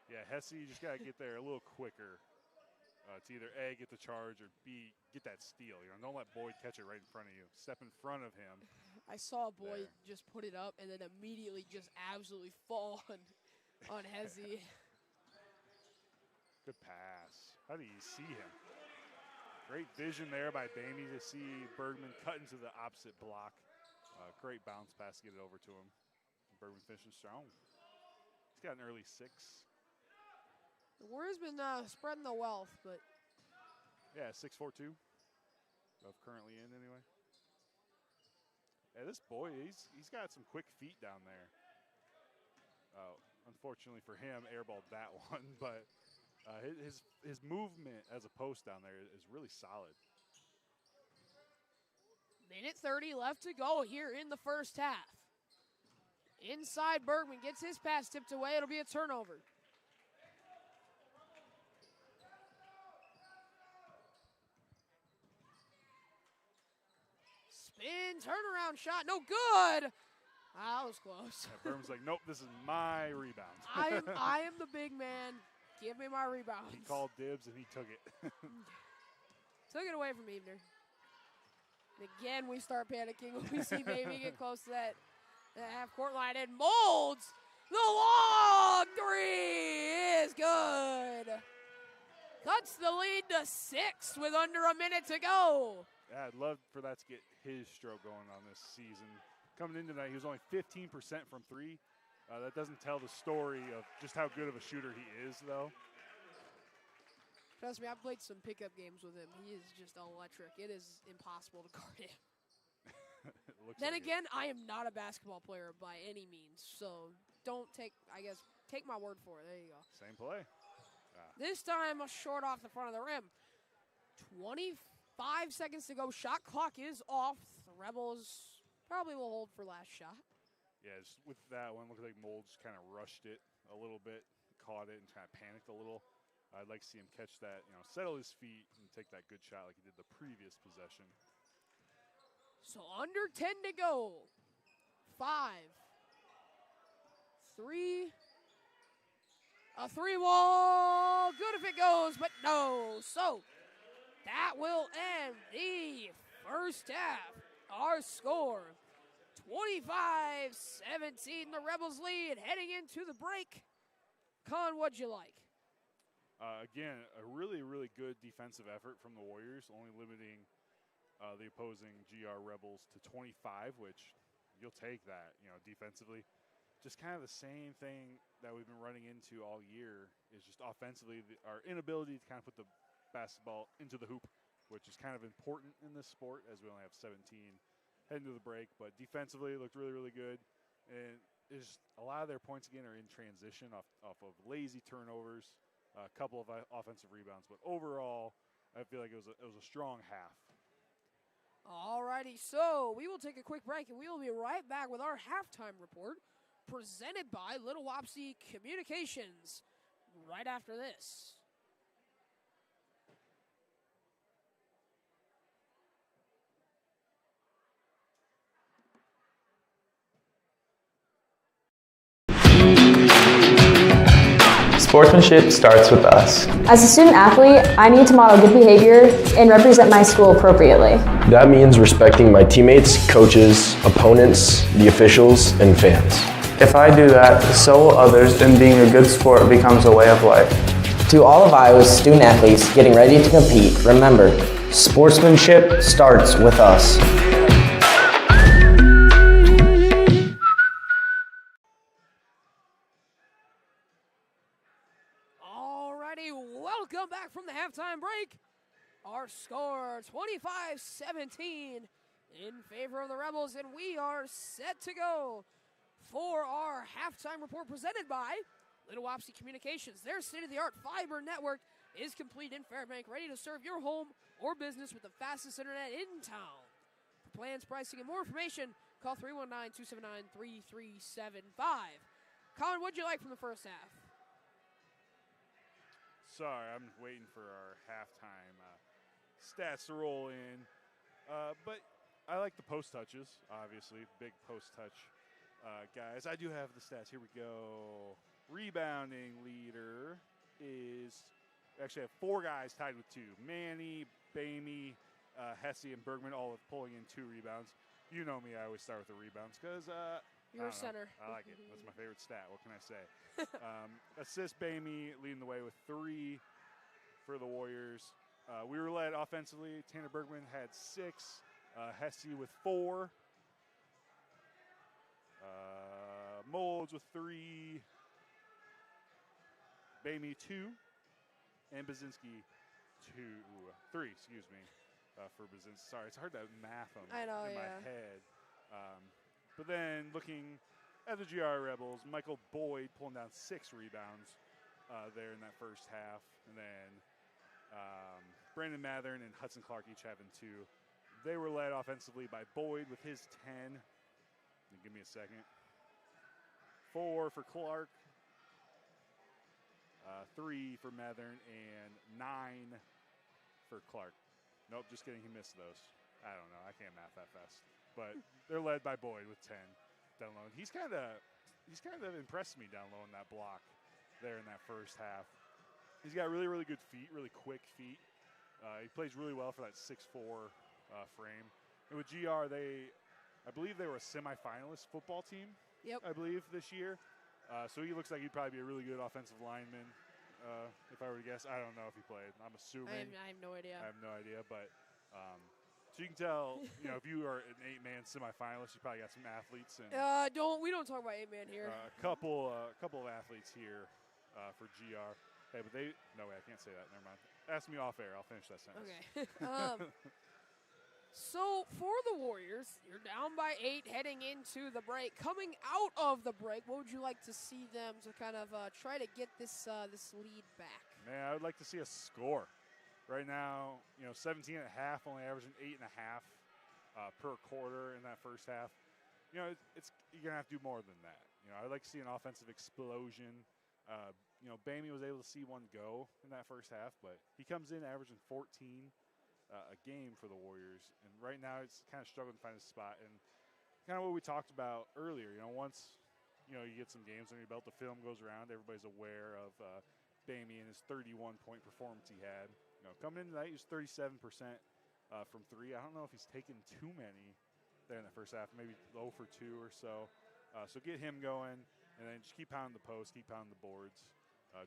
Yeah, Hesse, you just got to get there a little quicker. It's either A, get the charge, or B, get that steal. Don't let Boyd catch it right in front of you. Step in front of him. I saw Boyd just put it up and then immediately just absolutely fall on Hesse. Good pass. How do you see him? Great vision there by Bamey to see Bergman cut into the opposite block. Great bounce pass to get it over to him. Bergman finishing strong. He's got an early 6. The Warriors been spreading the wealth, but yeah, 6'4" of currently in anyway. Yeah, this boy, he's got some quick feet down there. Unfortunately for him, airballed that one, but his movement as a post down there is really solid. minute 30 left to go here in the first half. Inside, Bergman gets his pass tipped away. It'll be a turnover. Spin, turnaround shot, no good. That was close. Yeah, Bergman's like, nope, this is my rebound. I am the big man. Give me my rebounds. He called dibs and he took it. Took it away from Evener. And again, we start panicking when we see Baby get close to that half-court line. And Molds, the long three is good. Cuts the lead to 6 with under a minute to go. Yeah, I'd love for that to get his stroke going on this season. Coming in tonight, he was only 15% from three. That doesn't tell the story of just how good of a shooter he is, though. Trust me, I've played some pickup games with him. He is just electric. It is impossible to guard him. Then like again, I am not a basketball player by any means, so don't take my word for it. There you go. Same play. This time, short off the front of the rim. 25 seconds to go. Shot clock is off. The Rebels probably will hold for last shot. Yeah, just with that one, looks like Molds kind of rushed it a little bit, caught it, and kind of panicked a little. I'd like to see him catch that, settle his feet and take that good shot like he did the previous possession. So under 10 to go. 5, 3. A three ball. Good if it goes, but no. So that will end the first half. Our score, 25-17. The Rebels lead heading into the break. Colin, what'd you like? Again, a really, really good defensive effort from the Warriors, only limiting the opposing GR Rebels to 25, which you'll take that, defensively. Just kind of the same thing that we've been running into all year is just offensively our inability to kind of put the basketball into the hoop, which is kind of important in this sport as we only have 17 heading to the break. But defensively, it looked really, really good. And it's a lot of their points, again, are in transition off of lazy turnovers, a couple of offensive rebounds. But overall, I feel like it was a strong half. All righty, so we will take a quick break, and we will be right back with our halftime report presented by Little Wapsie Communications right after this. Sportsmanship starts with us. As a student athlete, I need to model good behavior and represent my school appropriately. That means respecting my teammates, coaches, opponents, the officials, and fans. If I do that, so will others, and being a good sport becomes a way of life. To all of Iowa's student athletes getting ready to compete, remember, sportsmanship starts with us. Welcome back from the halftime break. Our score, 25-17 in favor of the Rebels, and we are set to go for our halftime report presented by Little Wapsie Communications. Their state-of-the-art fiber network is complete in Fairbank, ready to serve your home or business with the fastest internet in town. For plans, pricing, and more information, call 319-279-3375. Colin, what'd you like from the first half? Sorry, I'm waiting for our halftime stats to roll in. But I like the post touches, obviously. Big post touch guys. I do have the stats. Here we go. Rebounding leader is – actually have 4 guys tied with 2. Manny, Bamey, Hesse, and Bergman all pulling in 2 rebounds. You know me. I always start with the rebounds because you're a center. I like it. That's my favorite stat. What can I say? Assist Bamey leading the way with 3 for the Warriors. We were led offensively. Tanner Bergman had 6. Hesse with 4. Molds with 3. Bamey 2. and Basinski 3, excuse me, for Basinski. Sorry, it's hard to math them I know, in yeah. my head. But then looking at the GR Rebels, Michael Boyd pulling down 6 rebounds there in that first half. And then Brandon Mathern and Hudson Clark each having 2. They were led offensively by Boyd with his 10. Give me a second. 4 for Clark, 3 for Mathern, and 9 for Clark. Nope, just kidding. He missed those. I don't know. I can't math that fast. But they're led by Boyd with 10 down low. He's kind of impressed me down low in that block there in that first half. He's got really, really good feet, really quick feet. He plays really well for that 6'4" frame. And with GR, I believe they were a semifinalist football team. Yep. I believe this year. So he looks like he'd probably be a really good offensive lineman. If I were to guess, I don't know if he played. I'm assuming. I have no idea. I have no idea, but so you can tell, if you are an 8-man semifinalist, you probably got some athletes. And We don't talk about 8-man here. a couple of athletes here for GR. Hey, but no way, I can't say that. Never mind. Ask me off air. I'll finish that sentence. Okay. So for the Warriors, you're down by 8 heading into the break. Coming out of the break, what would you like to see them to kind of try to get this lead back? Man, I would like to see a score. Right now, 17 and a half, only averaging 8.5 per quarter in that first half. You're gonna have to do more than that. I'd like to see an offensive explosion. Bamey was able to see one go in that first half, but he comes in averaging 14 a game for the Warriors, and right now it's kind of struggling to find a spot. And kind of what we talked about earlier, once you get some games under your belt, the film goes around, everybody's aware of Bamey and his 31-point performance he had. Coming into tonight, he was 37% from 3. I don't know if he's taken too many there in the first half, maybe 0 for 2 or so. So get him going, and then just keep pounding the post, keep pounding the boards.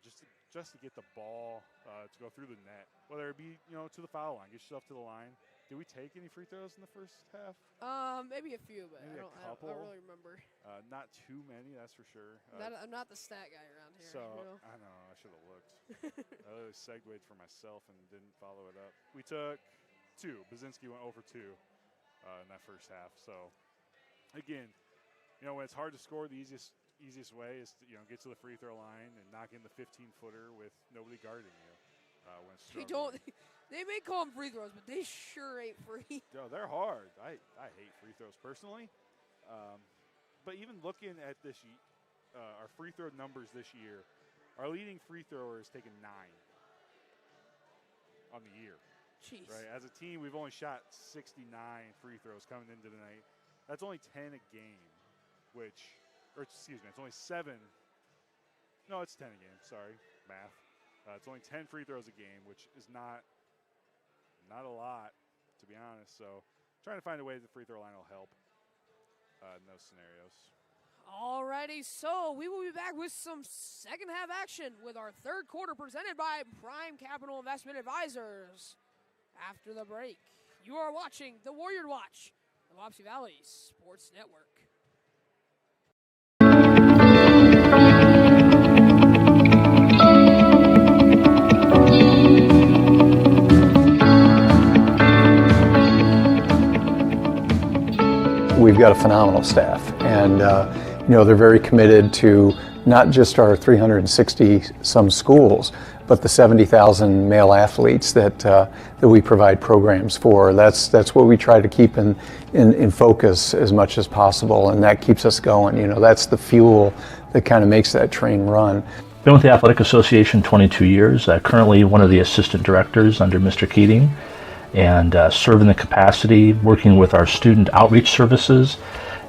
Just to get the ball to go through the net, whether it be to the foul line, get yourself to the line. Did we take any free throws in the first half? Maybe a few, but maybe I don't really remember. Not too many, that's for sure. I'm not the stat guy around here. So I know I should have looked. I really segued for myself and didn't follow it up. We took 2. Basinski went 0 for 2 in that first half. So again, when it's hard to score, the easiest way is to get to the free throw line and knock in the 15-footer with nobody guarding you. When it's struggling. They may call them free throws, but they sure ain't free. No, they're hard. I hate free throws personally. But even looking at this, our free throw numbers this year, our leading free thrower has taken 9 on the year. Jeez. Right. As a team, we've only shot 69 free throws coming into tonight. That's only 10 a game, it's only 7. No, it's 10 a game. Sorry, math. It's only 10 free throws a game, which is not a lot, to be honest. So trying to find a way the free throw line will help in those scenarios. Alrighty, so we will be back with some second half action with our third quarter presented by Prime Capital Investment Advisors. After the break, you are watching the Warrior Watch, the Wapsie Valley Sports Network. We've got a phenomenal staff, and they're very committed to not just our 360-some schools, but the 70,000 male athletes that we provide programs for. That's what we try to keep in focus as much as possible, and that keeps us going. That's the fuel that kind of makes that train run. Been with the Athletic Association 22 years, currently one of the assistant directors under Mr. Keating, and serve in the capacity working with our student outreach services,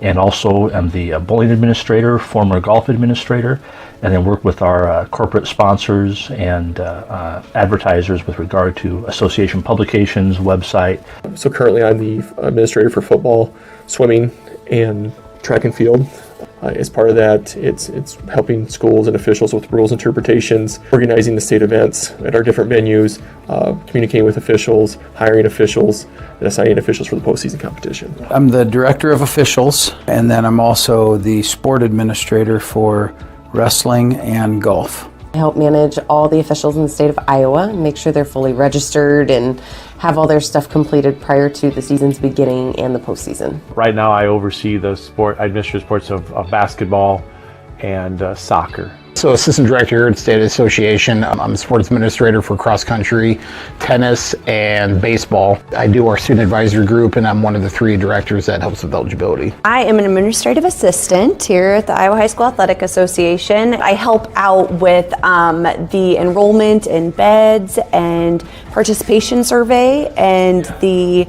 and also am the bowling administrator, former golf administrator, and then work with our corporate sponsors and advertisers with regard to association publications, website. So currently I'm the administrator for football, swimming, and track and field. As part of that, it's helping schools and officials with rules interpretations, organizing the state events at our different venues, communicating with officials, hiring officials, and assigning officials for the postseason competition. I'm the director of officials, and then I'm also the sport administrator for wrestling and golf. I help manage all the officials in the state of Iowa, make sure they're fully registered and have all their stuff completed prior to the season's beginning and the postseason. Right now I oversee I administer sports of basketball and soccer. So assistant director here at State Association. I'm a sports administrator for cross country, tennis, and baseball. I do our student advisory group, and I'm one of the 3 directors that helps with eligibility. I am an administrative assistant here at the Iowa High School Athletic Association. I help out with the enrollment in beds and participation survey and the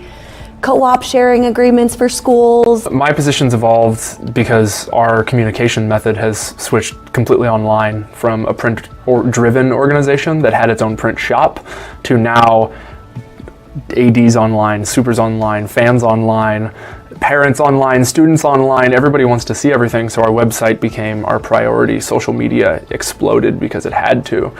co-op sharing agreements for schools. My position's evolved because our communication method has switched completely online from a print or driven organization that had its own print shop to now ADs online, supers online, fans online, parents online, students online. Everybody wants to see everything, so our website became our priority. Social media exploded because it had to.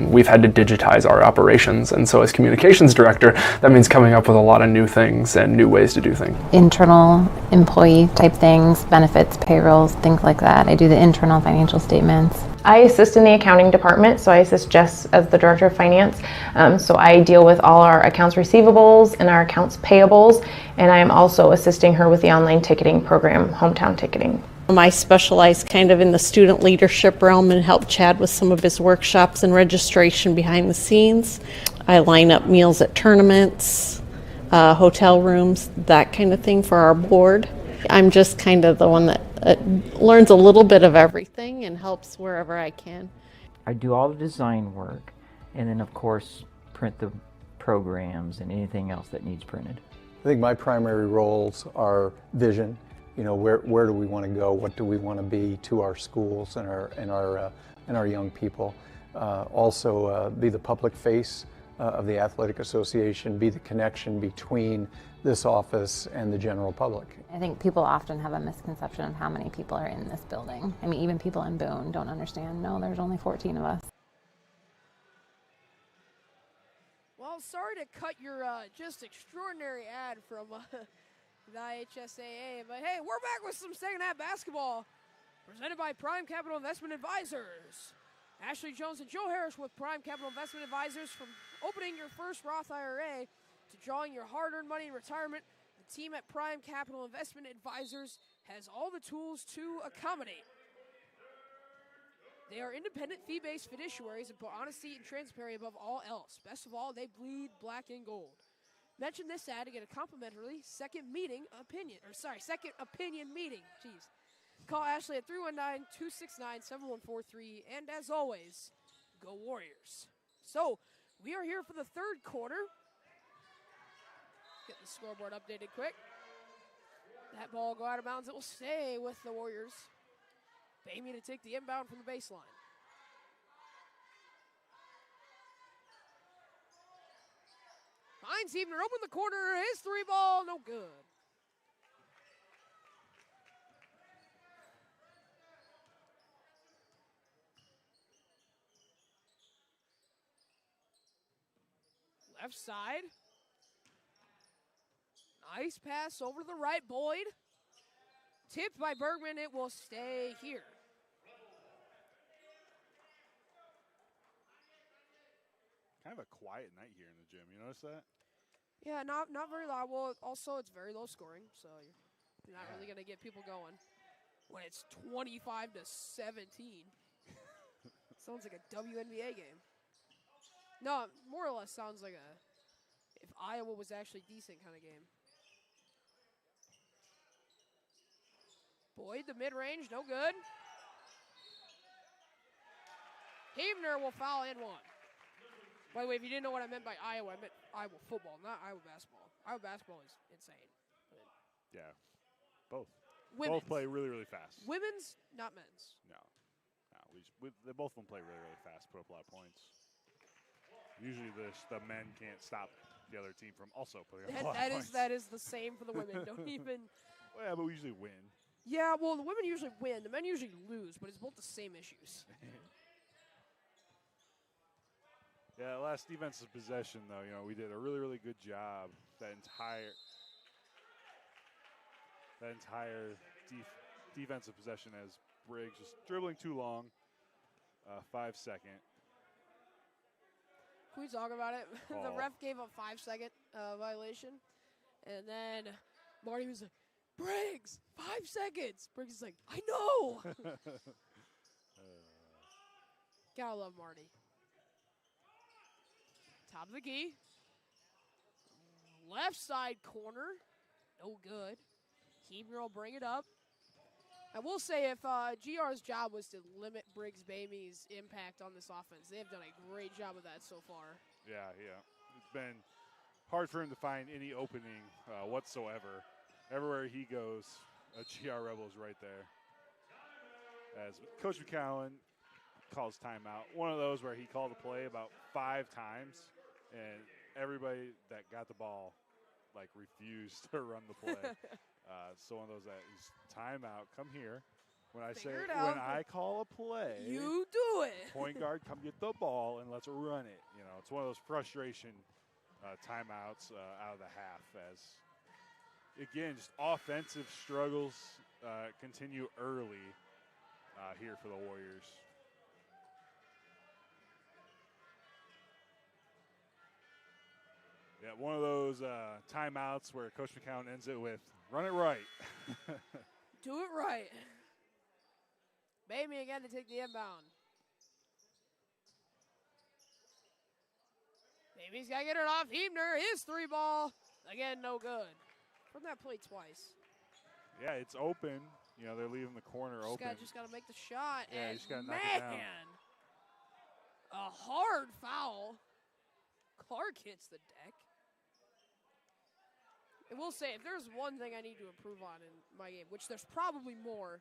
We've had to digitize our operations, and so as communications director, that means coming up with a lot of new things and new ways to do things. Internal employee type things, benefits, payrolls, things like that. I do the internal financial statements. I assist in the accounting department, so I assist Jess as the director of finance. So I deal with all our accounts receivables and our accounts payables, and I am also assisting her with the online ticketing program, Hometown Ticketing. I specialize kind of in the student leadership realm and help Chad with some of his workshops and registration behind the scenes. I line up meals at tournaments, hotel rooms, that kind of thing for our board. I'm just kind of the one that learns a little bit of everything and helps wherever I can. I do all the design work and then of course print the programs and anything else that needs printed. I think my primary roles are vision. You know, where do we want to go? What do we want to be to our schools and our young people? Also, be the public face of the athletic association, be the connection between this office and the general public. I think people often have a misconception of how many people are in this building. I mean, even people in Boone don't understand, no, there's only 14 of us. Well, sorry to cut your just extraordinary ad from the IHSAA, but hey, we're back with some second half basketball presented by Prime Capital Investment Advisors. Ashley Jones and Joe Harris with Prime Capital Investment Advisors. From opening your first Roth IRA to drawing your hard-earned money in retirement, the team at Prime Capital Investment Advisors has all the tools to accommodate. They are independent fee-based fiduciaries and put honesty and transparency above all else. Best of all, they bleed black and gold. Mention this ad to get a complimentary second opinion meeting. Jeez. Call Ashley at 319-269-7143. And as always, go Warriors. So, we are here for the third quarter. Get the scoreboard updated quick. That ball will go out of bounds. It will stay with the Warriors. Amy to take the inbound from the baseline. Finds Evener open the corner. His three ball, no good. Left side. Nice pass over to the right. Boyd. Tipped by Bergman. It will stay here. Kind of a quiet night here in the gym. You notice that? Yeah, not very loud. Well, also it's very low scoring, so you're not really going to get people going when it's 25-17. Sounds like a WNBA game. No, more or less sounds like if Iowa was actually decent kind of game. Boyd, the mid-range, no good. Havener will foul and one. By the way, if you didn't know what I meant by Iowa, I meant Iowa football, not Iowa basketball. Iowa basketball is insane. Yeah, both. Women's. Both play really, really fast. Women's, not men's. No. They both of them play really, really fast, put up a lot of points. Usually the men can't stop the other team from also putting up a lot of points. That is the same for the women. Don't even. Well, yeah, but we usually win. Yeah, well, the women usually win. The men usually lose, but it's both the same issues. Yeah, last defensive possession, though, we did a really, really good job. That entire defensive possession as Briggs just dribbling too long. 5-second. Can we talk about it? The Oh. ref gave a 5-second violation. And then Marty was like, Briggs, 5 seconds. Briggs is like, I know. Gotta love Marty. Top of the key. Left side corner. No good. Hebner will bring it up. I will say if GR's job was to limit Briggs Bamey's impact on this offense, they have done a great job of that so far. Yeah. It's been hard for him to find any opening whatsoever. Everywhere he goes, a GR Rebel is right there. As Coach McCowan calls timeout. One of those where he called a play about 5 times, and everybody that got the ball refused to run the play. So one of those that is timeout. Come here. When I call a play, you do it. Point guard, come get the ball and let's run it. It's one of those frustration timeouts out of the half. As again, just offensive struggles continue early here for the Warriors. Yeah, one of those timeouts where Coach McCown ends it with, run it right. Do it right. Bamey again to take the inbound. Bamey's got to get it off Hebner. His 3 ball. Again, no good. From that play twice. Yeah, it's open. They're leaving the corner open. Just got to make the shot. Yeah, and you just got to knock it down. A hard foul. Clark hits the deck. I will say, if there's one thing I need to improve on in my game, which there's probably more,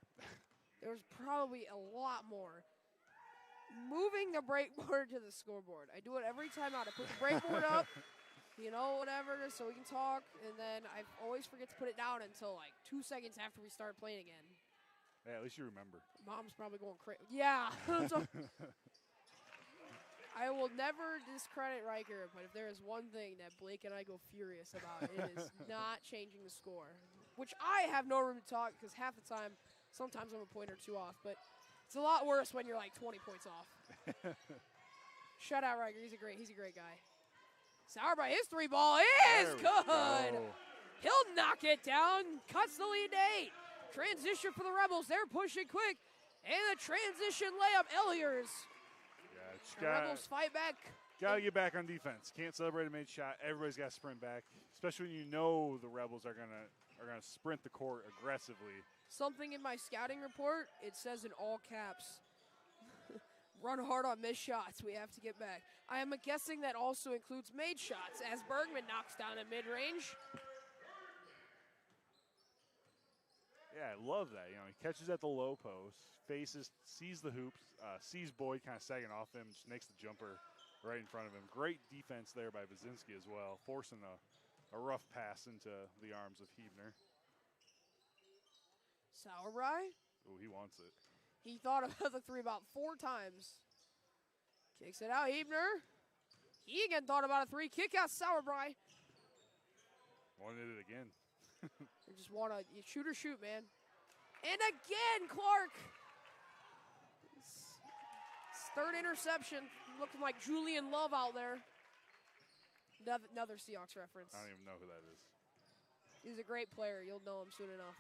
there's probably a lot more, moving the breakboard to the scoreboard. I do it every time out. I put the breakboard up, whatever, so we can talk, and then I always forget to put it down until 2 seconds after we start playing again. Yeah, at least you remember. Mom's probably going crazy. Yeah. I will never discredit Riker, but if there is one thing that Blake and I go furious about, it is not changing the score, which I have no room to talk because half the time, sometimes I'm a point or 2 off, but it's a lot worse when you're 20 points off. Shout out Riker, he's a great guy. Sauerbrei, his 3 ball is good. He'll knock it down, cuts the lead to 8. Transition for the Rebels, they're pushing quick, and the transition layup, Elliott's. Rebels fight back. Got to get back on defense. Can't celebrate a made shot. Everybody's got to sprint back, especially when you know the Rebels are gonna sprint the court aggressively. Something in my scouting report, it says in all caps, run hard on missed shots. We have to get back. I am guessing that also includes made shots as Bergman knocks down a mid-range. Yeah, I love that. He catches at the low post, sees the hoops, sees Boyd kind of sagging off him, just makes the jumper right in front of him. Great defense there by Baczynski as well, forcing a rough pass into the arms of Hebner. Sauerbrei. Oh, he wants it. He thought about the 3 about 4 times. Kicks it out, Hebner. He again thought about a 3. Kick out Sauerbrei. Wanted it again. You just want to shoot or shoot, man. And again, Clark. His 3rd interception. Looking like Julian Love out there. Another Seahawks reference. I don't even know who that is. He's a great player. You'll know him soon enough.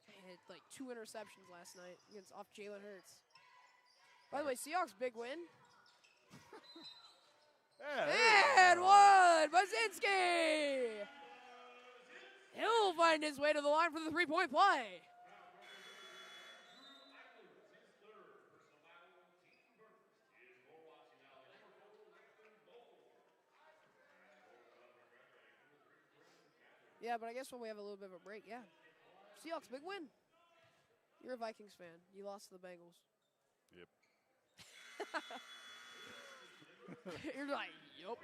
He had 2 interceptions last night off Jalen Hurts. By the way, Seahawks big win. And one, Baczynski! He'll find his way to the line for the 3-point play. Yeah, but I guess when we have a little bit of a break, yeah. Seahawks, big win. You're a Vikings fan. You lost to the Bengals. Yep. You're like, yup.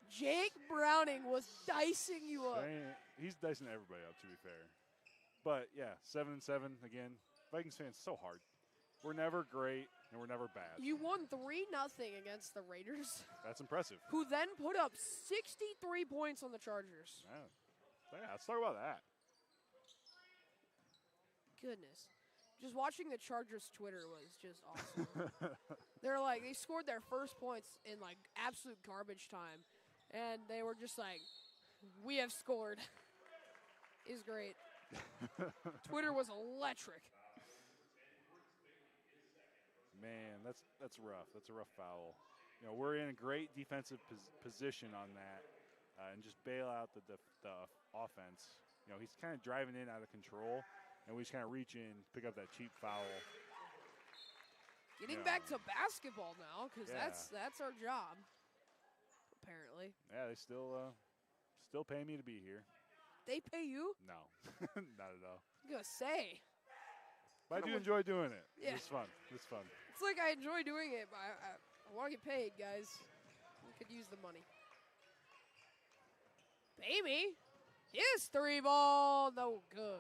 Jake Browning was dicing you up. He's dicing everybody up, to be fair. But, yeah, 7-7 again. Vikings fans, so hard. We're never great, and we're never bad. You won 3-0 against the Raiders. That's impressive. Who then put up 63 points on the Chargers. Yeah, let's talk about that. Goodness. just watching the Chargers Twitter was just awesome. They scored their first points in like absolute garbage time, and they were just like, "We have scored." Is great. Twitter was electric. Man, that's rough. That's a rough foul. We're in a great defensive position on that, and just bail out the offense. He's kind of driving in out of control, and we just kind of reach in, pick up that cheap foul. Getting back to basketball now, because that's our job, apparently. Yeah, they still pay me to be here. They pay you? No, not at all. I'm going to say. But I do enjoy doing it. Yeah. It's fun. It's fun. It's like I enjoy doing it, but I want to get paid, guys. We could use the money. Baby. His 3-ball. No good.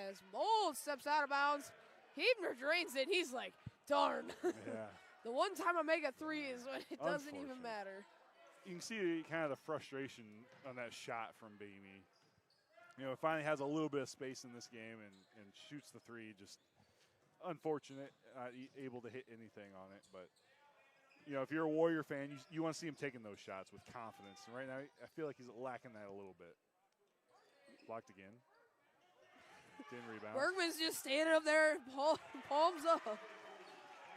As Mold steps out of bounds, Hebner drains it. He's like, darn. Yeah. The one time I make a 3 is when it doesn't even matter. You can see kind of the frustration on that shot from Beamy. It finally has a little bit of space in this game and shoots the 3. Just unfortunate, not able to hit anything on it. But, if you're a Warrior fan, you want to see him taking those shots with confidence. And right now, I feel like he's lacking that a little bit. Blocked again. Didn't rebound. Bergman's just standing up there, palms up.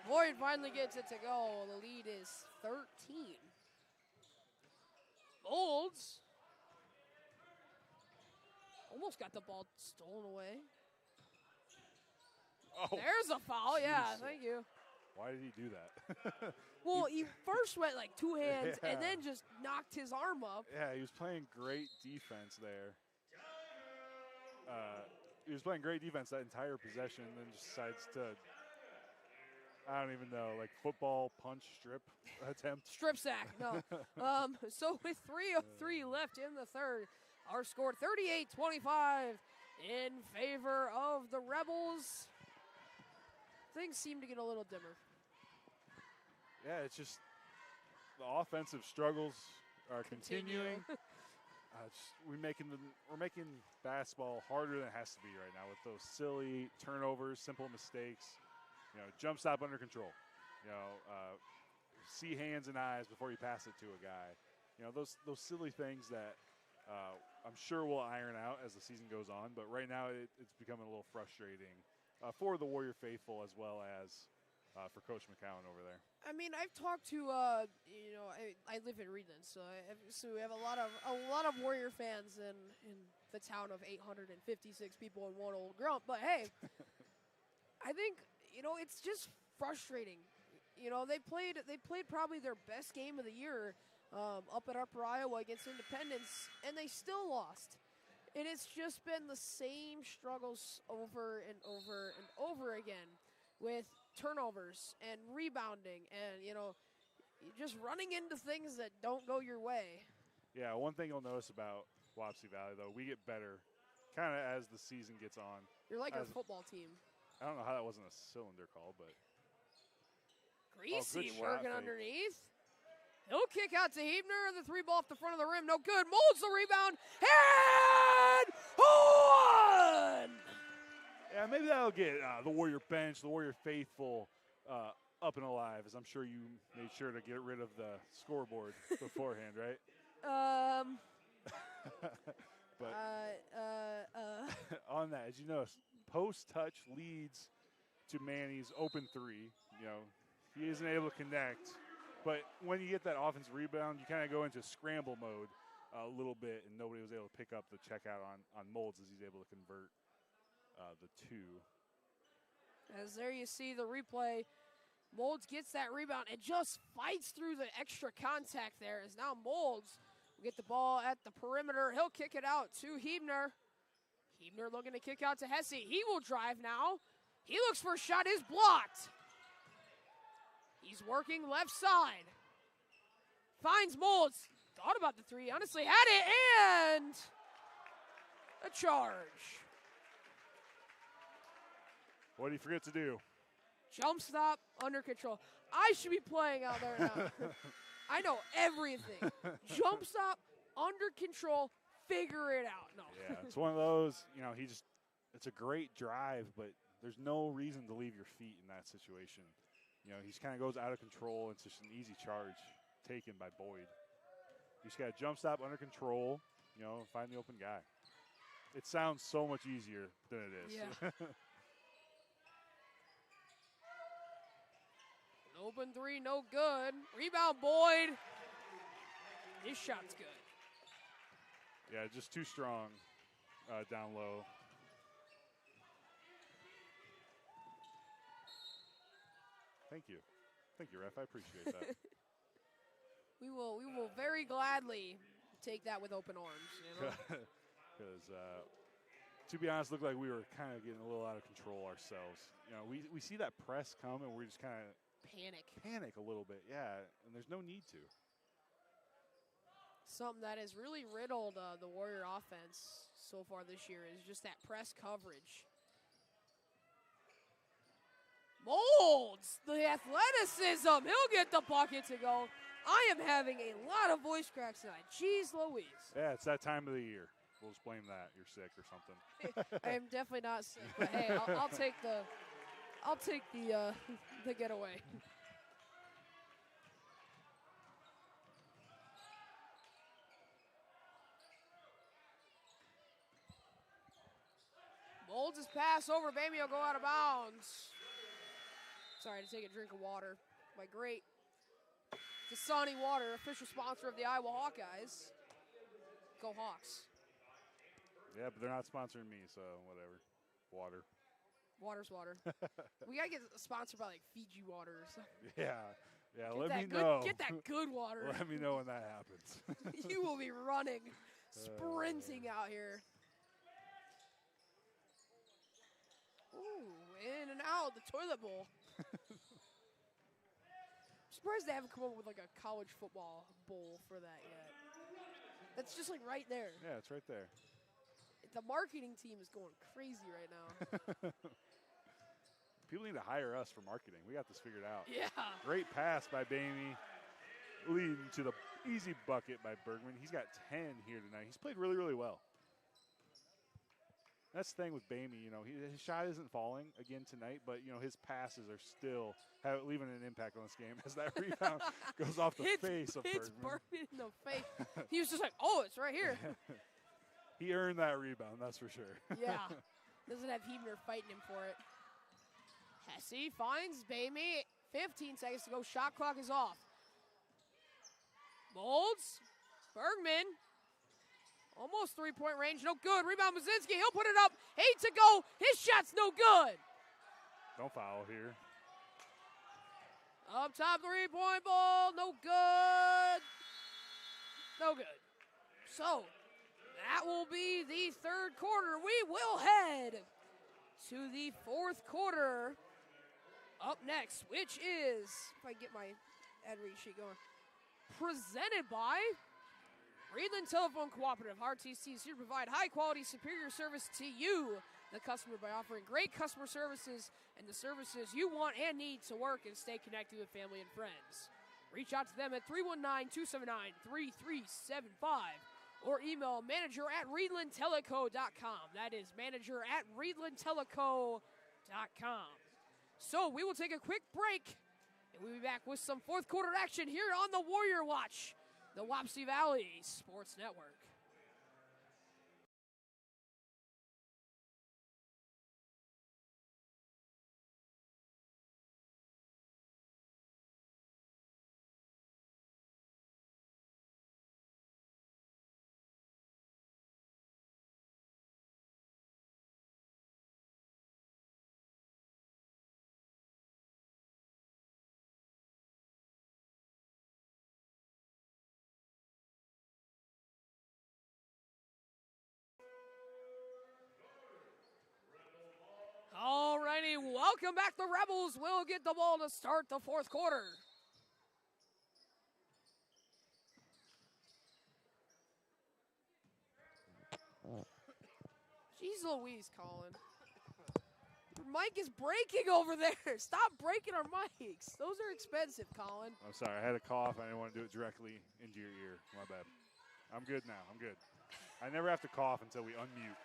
Boyd finally gets it to go. The lead is 13. Molds almost got the ball stolen away. Oh, there's a foul. geez. Yeah, thank you. Why did he do that? Well, he first went like 2 hands and then just knocked his arm up. Yeah, he was playing great defense there. He was playing great defense that entire possession, and then just decides to, I don't even know, like football punch strip attempt. Strip sack, no. So with 3:03 left in the third, our score 38-25 in favor of the Rebels. Things seem to get a little dimmer. Yeah, it's just the offensive struggles are continuing. We're making basketball harder than it has to be right now with those silly turnovers, simple mistakes. Jump stop under control. See hands and eyes before you pass it to a guy. Those silly things that I'm sure we'll iron out as the season goes on. But right now it's becoming a little frustrating for the Warrior faithful as well as for Coach McCowan over there. I mean, I've talked to I live in Reedland, so we have a lot of Warrior fans in the town of 856 people and one old grump. But hey, I think it's just frustrating. They played probably their best game of the year up at Upper Iowa against Independence, and they still lost. And it's just been the same struggles over and over and over again with turnovers and rebounding and, just running into things that don't go your way. Yeah, one thing you'll notice about Wapsie Valley, though, we get better kind of as the season gets on. You're like our football team. I don't know how that wasn't a cylinder call, but. Greasy working underneath. He'll kick out to Hebner. The 3-ball off the front of the rim. No good. Molds the rebound. And one! Yeah, maybe that'll get the Warrior bench, the Warrior faithful up and alive, as I'm sure you made sure to get rid of the scoreboard beforehand, right? But on that, as you notice, post touch leads to Manny's open 3. He isn't able to connect. But when you get that offensive rebound, you kind of go into scramble mode a little bit, and nobody was able to pick up the checkout on Molds as he's able to convert the 2. As there you see the replay, Molds gets that rebound and just fights through the extra contact there. As now Molds will get the ball at the perimeter. He'll kick it out to Hebner. Hebner looking to kick out to Hesse. He will drive now. He looks for a shot, is blocked. He's working left side. Finds Molds. Thought about the 3. Honestly had it. And a charge. What did he forget to do? Jump stop, under control. I should be playing out there now. I know everything. Jump stop, under control, figure it out. No. Yeah, it's one of those, he just it's a great drive, but there's no reason to leave your feet in that situation. You know, he just kind of goes out of control. It's just an easy charge taken by Boyd. You just got to jump stop under control, you know, find the open guy. It sounds so much easier than it is. Yeah. Open three, no good. Rebound, Boyd. His shot's good. Yeah, just too strong down low. Thank you, ref. I appreciate that. We will very gladly take that with open arms. You know? Because, to be honest, looked like we were kind of getting a little out of control ourselves. You know, we see that press come and we just kind of panic a little bit. Yeah, and there's no need to. Something that has really riddled the Warrior offense so far this year is just that press coverage. Molds the athleticism. He'll get the bucket to go. I am having a lot of voice cracks tonight. Jeez Louise. Yeah, it's that time of the year. We'll just blame that. You're sick or something. I am definitely not sick, but hey, I'll take the getaway. Molds his pass over. Bamey will go out of bounds. Sorry, to take a drink of water. My great Dasani Water, official sponsor of the Iowa Hawkeyes. Go Hawks. Yeah, but they're not sponsoring me, so whatever. Water. Water's water. We got to get sponsored by, like, Fiji Water or something. Yeah, let me know. Get that good water. Let me know when that happens. You will be running, sprinting out here. Ooh, in and out, the toilet bowl. I'm surprised they haven't come up with like a college football bowl for that yet. That's just like right there. Yeah, it's right there. The marketing team is going crazy right now. People need to hire us for marketing. We got this figured out. Yeah. Great pass by Bamey, leading to the easy bucket by Bergman. He's got 10 here tonight. He's played really, really well. That's the thing with Bamey, you know, his shot isn't falling again tonight, but, you know, his passes are still leaving an impact on this game as that rebound goes off the face of Bergman. It's Bergman in the face. He was just like, oh, it's right here. He earned that rebound, that's for sure. Yeah. Doesn't have Hebner fighting him for it. Hesse finds Bamey. 15 seconds to go. Shot clock is off. Molds. Bergman. Almost three-point range. No good. Rebound Mazinski. He'll put it up. 8 to go. His shot's no good. Don't foul here. Up top, three-point ball. No good. No good. So, that will be the third quarter. We will head to the fourth quarter. Up next, which is, if I get my ad read sheet going, presented by Reedland Telephone Cooperative. RTC is here to provide high-quality, superior service to you, the customer, by offering great customer services and the services you want and need to work and stay connected with family and friends. Reach out to them at 319-279-3375 or email manager@reedlandteleco.com. That is manager@reedlandteleco.com. So we will take a quick break, and we'll be back with some fourth quarter action here on the Warrior Watch, the Wapsie Valley Sports Network. All righty, welcome back. The Rebels will get the ball to start the fourth quarter. Jeez Louise, Colin. Your mic is breaking over there. Stop breaking our mics. Those are expensive, Colin. I'm sorry, I had a cough. I didn't want to do it directly into your ear. My bad. I'm good now. I'm good. I never have to cough until we unmute.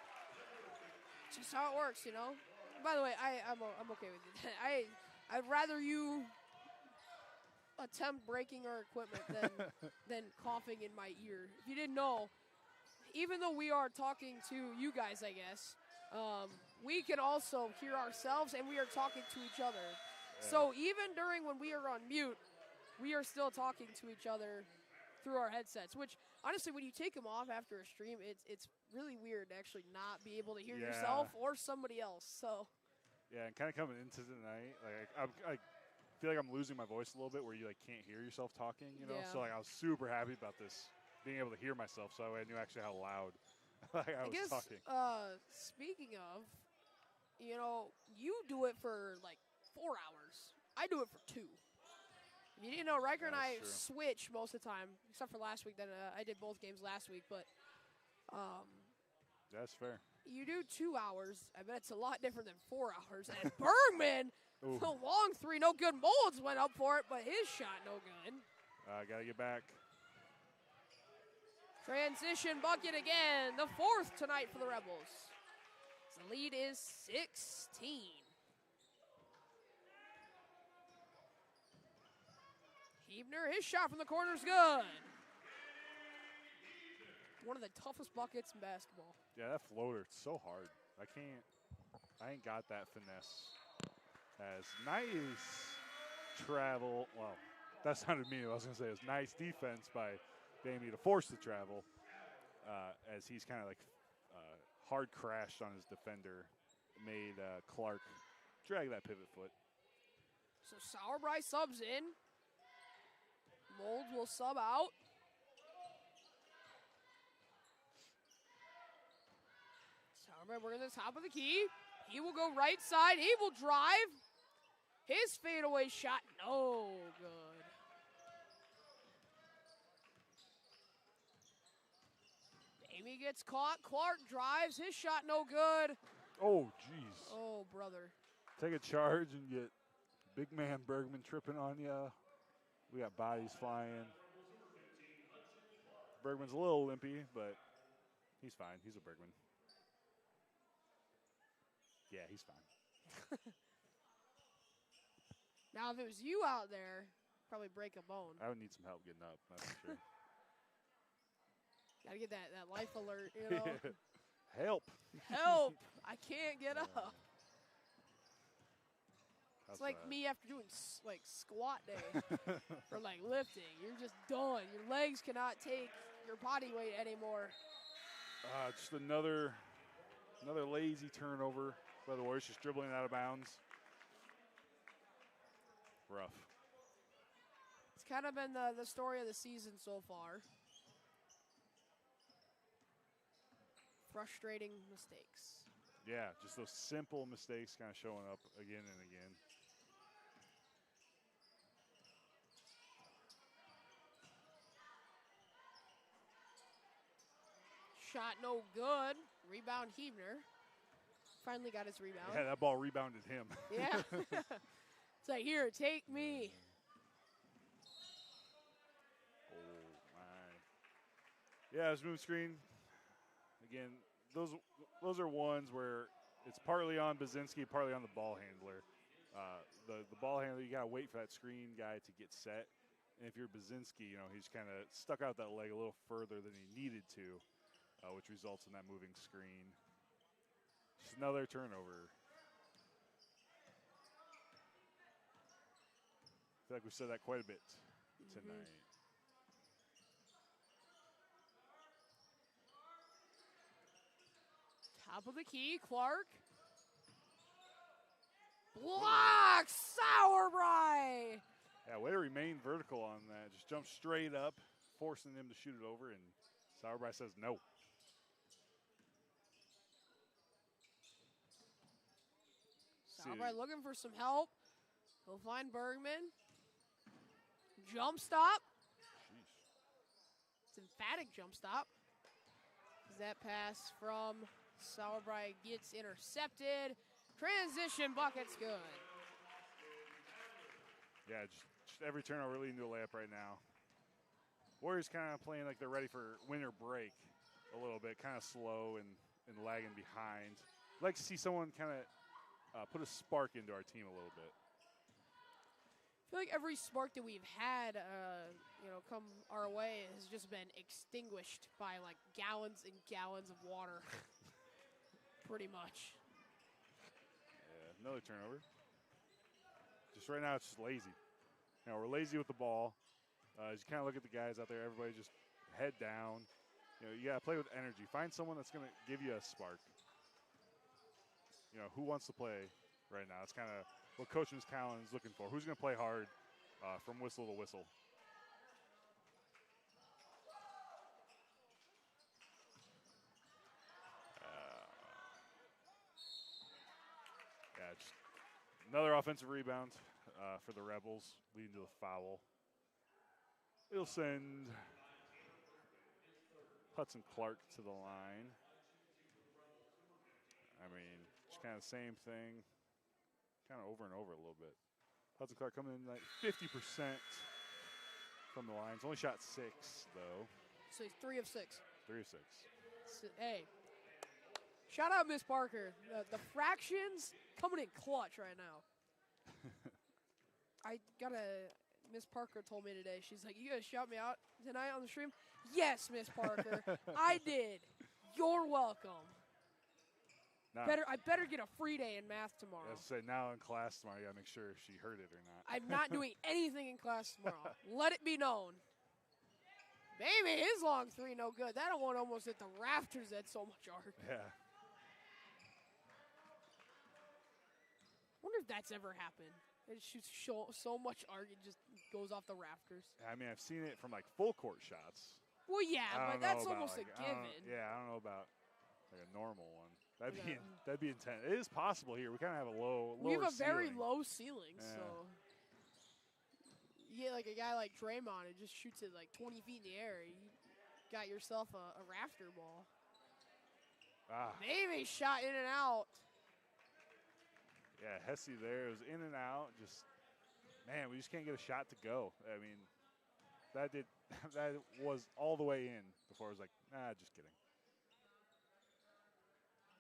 It's just how it works, you know. By the way, I'm okay with it. I'd rather you attempt breaking our equipment than coughing in my ear. If you didn't know, even though we are talking to you guys, I guess, we can also hear ourselves and we are talking to each other. Yeah. So even during when we are on mute, we are still talking to each other through our headsets, which honestly, when you take them off after a stream, it's really weird to actually not be able to hear yourself or somebody else. So yeah, and kind of coming into tonight, like I feel like I'm losing my voice a little bit where you like can't hear yourself talking, you know. Yeah. So like I was super happy about this, being able to hear myself, so I knew actually how loud I was talking. Speaking of, you know, you do it for like 4 hours. I do it for 2. You didn't know, Riker and I switch most of the time, except for last week. Then I did both games last week, but that's fair. You do 2 hours. I bet it's a lot different than 4 hours. And Bergman, the long 3, no good. Molds went up for it, but his shot no good. Gotta get back. Transition bucket again, the 4th tonight for the Rebels. The lead is 16. Hebner, his shot from the corner is good. One of the toughest buckets in basketball. Yeah, that floater, it's so hard. I ain't got that finesse. As nice travel. Well, that sounded mean. I was going to say it was nice defense by Damie to force the travel as he's kind of like hard crashed on his defender, made Clark drag that pivot foot. So Sauerbrei subs in. Molds will sub out. Sauerbrei working the top of the key. He will go right side. He will drive. His fadeaway shot, no good. Amy gets caught. Clark drives. His shot, no good. Oh, jeez. Oh, brother. Take a charge and get big man Bergman tripping on you. We got bodies flying. Bergman's a little limpy, but he's fine. He's a Bergman. Yeah, he's fine. Now, if it was you out there, probably break a bone. I would need some help getting up, that's for sure. Gotta get that life alert, you know. Help. Help. I can't get up. It's like me after doing like squat day or like lifting. You're just done. Your legs cannot take your body weight anymore. Just another lazy turnover by the Warriors, just dribbling out of bounds. Rough. It's kind of been the story of the season so far. Frustrating mistakes. Yeah, just those simple mistakes kind of showing up again and again. Shot no good. Rebound Hebner. Finally got his rebound. Yeah, that ball rebounded him. Yeah. It's like, here, take me. Oh, my. Yeah, this move screen. Again, those are ones where it's partly on Baczynski, partly on the ball handler. The ball handler, you got to wait for that screen guy to get set. And if you're Baczynski, you know, he's kind of stuck out that leg a little further than he needed to, which results in that moving screen. Just another turnover. I feel like we've said that quite a bit tonight. Top of the key, Clark. Block, Sauerbrei. Yeah, way to remain vertical on that. Just jump straight up, forcing him to shoot it over, and Sauerbrei says no. Sauerbrei looking for some help. He'll find Bergman. Jump stop. Sheesh. It's an emphatic jump stop. That pass from Sauerbrei gets intercepted. Transition bucket's good. Yeah, just every turnover leading to a layup right now. Warriors kind of playing like they're ready for winter break a little bit, kind of slow and lagging behind. like to see someone kind of put a spark into our team a little bit. I feel like every spark that we've had, come our way has just been extinguished by like gallons and gallons of water. Pretty much. Yeah, another turnover. Just right now, it's just lazy. We're lazy with the ball. As you kind of look at the guys out there, everybody just head down. You got to play with energy. Find someone that's going to give you a spark. Who wants to play right now? It's kind of what Coach Callan is looking for. Who's going to play hard from whistle to whistle? Just another offensive rebound for the Rebels, leading to the foul. It'll send Hudson Clark to the line. I mean, just kind of the same thing, kind of over and over a little bit. Hudson Clark coming in like 50% from the line. He's only shot 6, though. So he's 3 of 6. 3 of 6. Hey, shout out Miss Parker. The fractions coming in clutch right now. Miss Parker told me today, she's like, you gonna shout me out tonight on the stream? Yes, Miss Parker, I did. You're welcome. Now, I better get a free day in math tomorrow. I was say now in class tomorrow, you gotta make sure if she heard it or not. I'm not doing anything in class tomorrow. Let it be known. Baby, his long 3 no good. That one almost hit the rafters. That's so much art. Yeah. Wonder if that's ever happened. It shoots so much arc, it just goes off the rafters. I mean, I've seen it from like full court shots. Well, yeah, but that's almost a given. I don't know about like a normal one. That'd be intense. It is possible here. We kind of have a lower We have a very ceiling. low ceiling, Yeah. so you get like a guy like Draymond who just shoots it like 20 feet in the air. You got yourself a rafter ball. Maybe shot in and out. Yeah, Hesse there. It was in and out. Man, we just can't get a shot to go. I mean, that was all the way in before I was like, just kidding.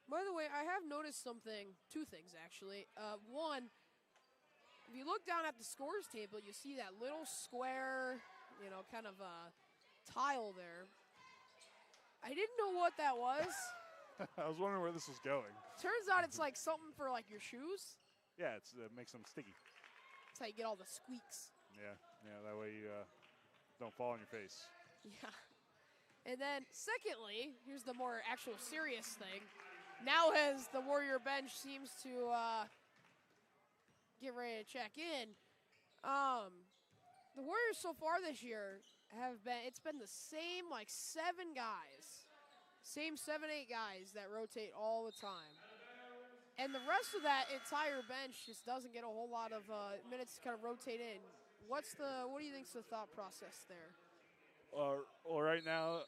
By the way, I have noticed something, 2 things actually. One, if you look down at the scores table, you see that little square, kind of tile there. I didn't know what that was. I was wondering where this was going. Turns out it's like something for like your shoes. Yeah, it makes them sticky. That's how you get all the squeaks. Yeah, that way you don't fall on your face. Yeah. And then secondly, here's the more actual serious thing. Now as the Warrior bench seems to get ready to check in, the Warriors so far this year it's been the same like 7 guys. Same 7-8 guys that rotate all the time. And the rest of that entire bench just doesn't get a whole lot of minutes to kind of rotate in. What do you think's the thought process there? Well, right now,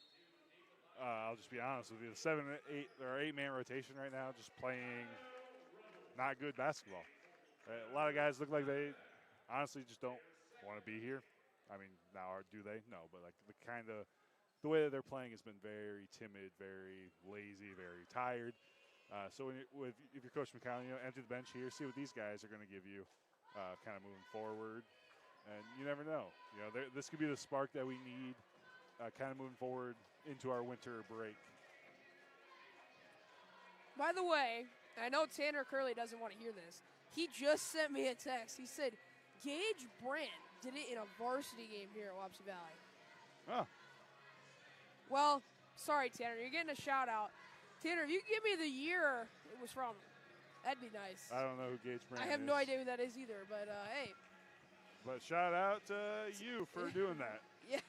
I'll just be honest with you. The 8-man rotation right now, just playing not good basketball. A lot of guys look like they honestly just don't want to be here. I mean, now do they? No, but like the way that they're playing has been very timid, very lazy, very tired. So if you're Coach McCown, empty the bench here, see what these guys are going to give you, kind of moving forward, and you never know. This could be the spark that we need, kind of moving forward into our winter break. By the way, I know Tanner Curley doesn't want to hear this. He just sent me a text. He said, Gage Brandt did it in a varsity game here at Wapsie Valley. Oh. Well, sorry, Tanner. You're getting a shout-out. Tanner, if you can give me the year it was from, that'd be nice. I don't know who Gage Brandt is. I have no idea who that is either, but hey. But shout out to you for doing that. Yeah.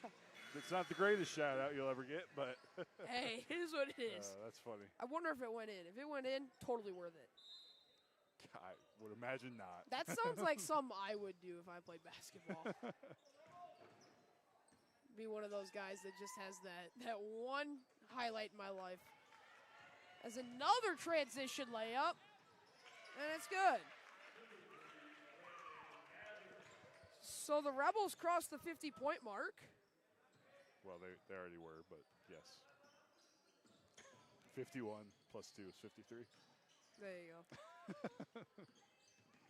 It's not the greatest shout out you'll ever get, but. Hey, it is what it is. That's funny. I wonder if it went in. If it went in, totally worth it. I would imagine not. That sounds like something I would do if I played basketball. Be one of those guys that just has that one highlight in my life. As another transition layup, and it's good. So the Rebels crossed the 50-point mark. Well, they already were, but yes. 51 plus 2 is 53. There you go.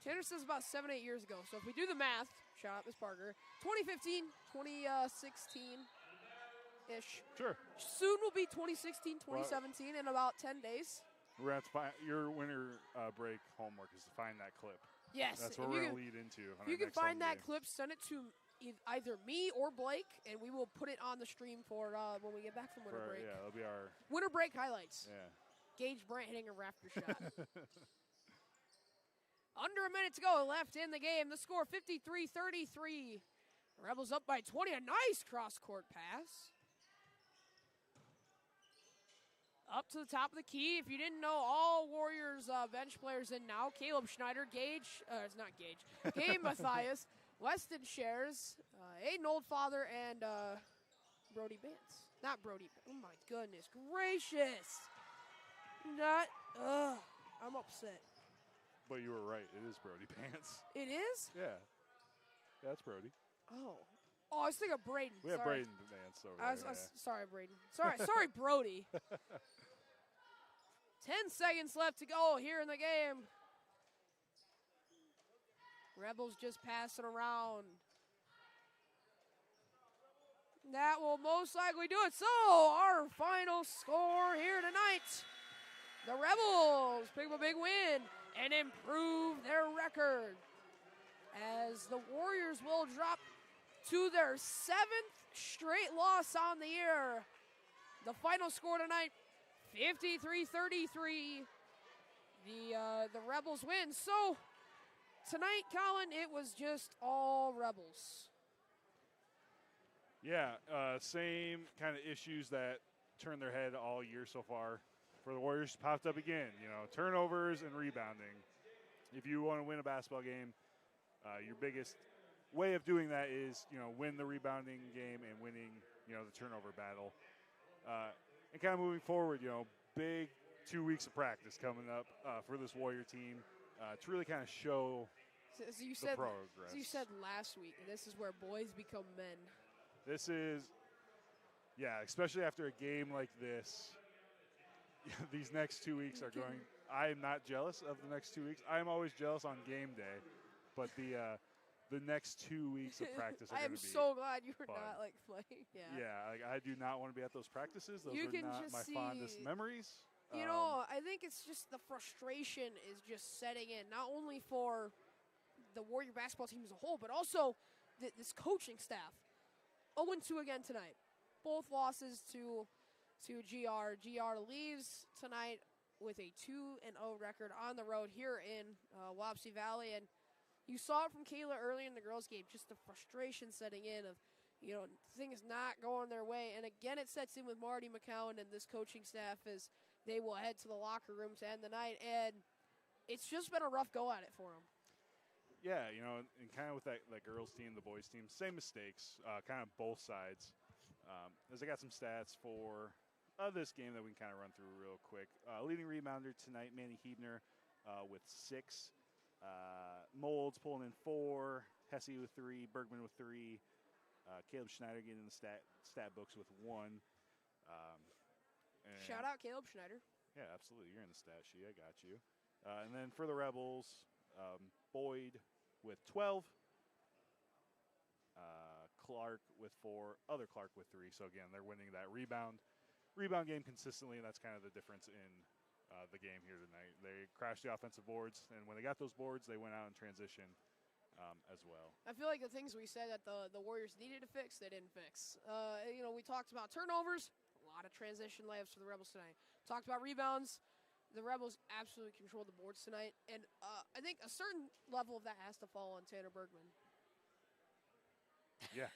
Tanner says about 7, 8 years ago. So if we do the math, shout out Miss Parker, 2015, 2016-ish. Sure. Soon will be 2016, 2017 in about 10 days. We're going to have to find your winter break homework is to find that clip. Yes. That's what we're going to lead into. If you can find that clip, send it to either me or Blake, and we will put it on the stream for when we get back from winter break. Yeah, that'll be our winter break highlights. Yeah. Gage Brant hitting a rafter shot. Under a minute to go left in the game. The score 53-33. Rebels up by 20. A nice cross-court pass. Up to the top of the key. If you didn't know, all Warriors bench players in now. Caleb Schneider, Gage, it's not Gage, Gabe Mathias, Weston Shares, Aiden Oldfather, and Brody Bance. Not Brody, oh my goodness gracious. I'm upset. But you were right. It is Brody Pants. It is? Yeah. That's Brody. Oh, I was thinking of Braden. We have Sorry. Braden Vance over there. Sorry, Braden. Sorry, Brody. 10 seconds left to go here in the game. Rebels just passing around. That will most likely do it. So, our final score here tonight. The Rebels pick up a big win and improve their record as the Warriors will drop to their 7th straight loss on the year. The final score tonight, 53-33. The Rebels win. So tonight, Colin, it was just all Rebels. Yeah, same kind of issues that turned their head all year so far. For the Warriors, popped up again. Turnovers and rebounding. If you want to win a basketball game, your biggest way of doing that is, win the rebounding game and winning, the turnover battle. And kind of moving forward, big 2 weeks of practice coming up for this Warrior team to really kind of show the progress. As you said last week, this is where boys become men. This is, especially after a game like this. These next 2 weeks are going. I am not jealous of the next 2 weeks. I am always jealous on game day, but the next 2 weeks of practice are going to be I am so glad you were fun. not playing. Yeah. Yeah, I do not want to be at those practices. Those you are can not just my fondest memories. I think it's just the frustration is just setting in, not only for the Warrior basketball team as a whole, but also this coaching staff. 0-2 again tonight. Both losses to GR. GR leaves tonight with a 2-0 record on the road here in Wapsie Valley. And you saw it from Kayla early in the girls' game, just the frustration setting in of, things not going their way. And again, it sets in with Marty McCowan and this coaching staff as they will head to the locker room to end the night. And it's just been a rough go at it for them. Yeah, and kind of with that girls' team, the boys' team, same mistakes, kind of both sides. As I got some stats for this game that we can kind of run through real quick. Leading rebounder tonight, Manny Hebner with 6. Molds pulling in 4. Hesse with 3. Bergman with 3. Caleb Schneider getting in the stat books with 1. Shout out Caleb Schneider. Yeah, absolutely. You're in the stat sheet. I got you. And then for the Rebels, Boyd with 12. Clark with 4. Other Clark with 3. So, again, they're winning that rebound game consistently, and that's kind of the difference in the game here tonight. They crashed the offensive boards, and when they got those boards, they went out in transition as well. I feel like the things we said that the Warriors needed to fix, they didn't fix. We talked about turnovers, a lot of transition layups for the Rebels tonight. Talked about rebounds. The Rebels absolutely controlled the boards tonight, and I think a certain level of that has to fall on Tanner Bergman. Yeah.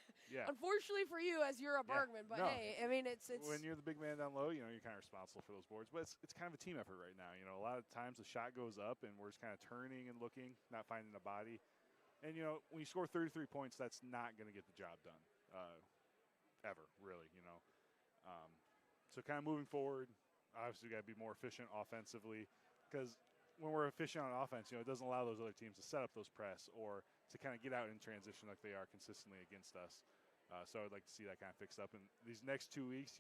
Unfortunately for you, as you're a Bergman, but hey, I mean, it's when you're the big man down low, you're kind of responsible for those boards. But it's kind of a team effort right now. A lot of times the shot goes up, and we're just kind of turning and looking, not finding a body. And when you score 33 points, that's not going to get the job done, ever really. So kind of moving forward, obviously we got to be more efficient offensively, because when we're efficient on offense, it doesn't allow those other teams to set up those press or to kind of get out in transition like they are consistently against us. So I'd like to see that kind of fixed up. And these next 2 weeks,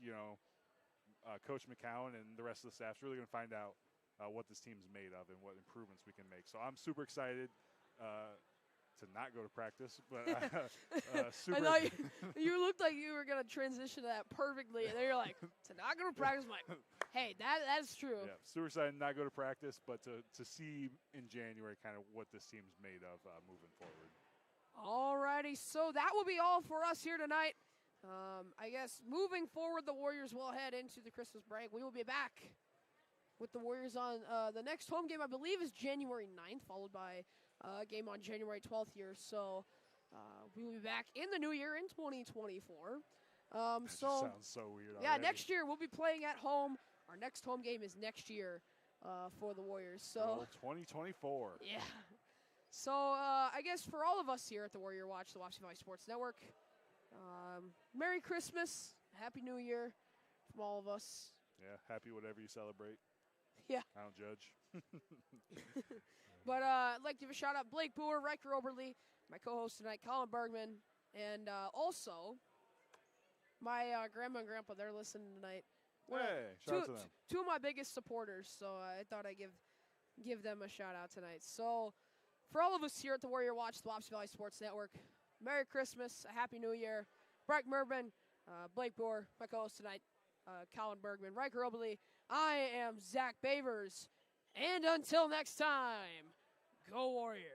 Coach McCowan and the rest of the staff's really going to find out what this team's made of and what improvements we can make. So I'm super excited to not go to practice, but super. I thought you looked like you were gonna transition to that perfectly, and then you're like, to not go to practice. I'm like, hey, that's true. Yeah, super excited to not go to practice, but to see in January kind of what this team's made of moving forward. Alrighty, so that will be all for us here tonight. I guess moving forward, the Warriors will head into the Christmas break. We will be back with the Warriors on the next home game, I believe, is January 9th, followed by a game on January 12th here. So we will be back in the new year in 2024. That just sounds so weird Yeah, already. next year we'll be playing at home. Our next home game is next year for the Warriors. So 2024. Yeah. So I guess for all of us here at the Warrior Watch, the Wapsie Valley Sports Network, Merry Christmas, Happy New Year from all of us. Yeah, happy whatever you celebrate. Yeah. I don't judge. But I'd like to give a shout out Blake Boer, Riker Oberly, my co-host tonight, Colin Bergman, and also my grandma and grandpa. They're listening tonight. Hey, shout out to them. Two of my biggest supporters, so I thought I'd give them a shout out tonight. So for all of us here at the Warrior Watch, the Wapsie Valley Sports Network, Merry Christmas, a Happy New Year. Bright Mervin, Blake Boer, my co-host tonight, Colin Bergman, Riker Oberly. I am Zach Bavers. And until next time, go Warriors.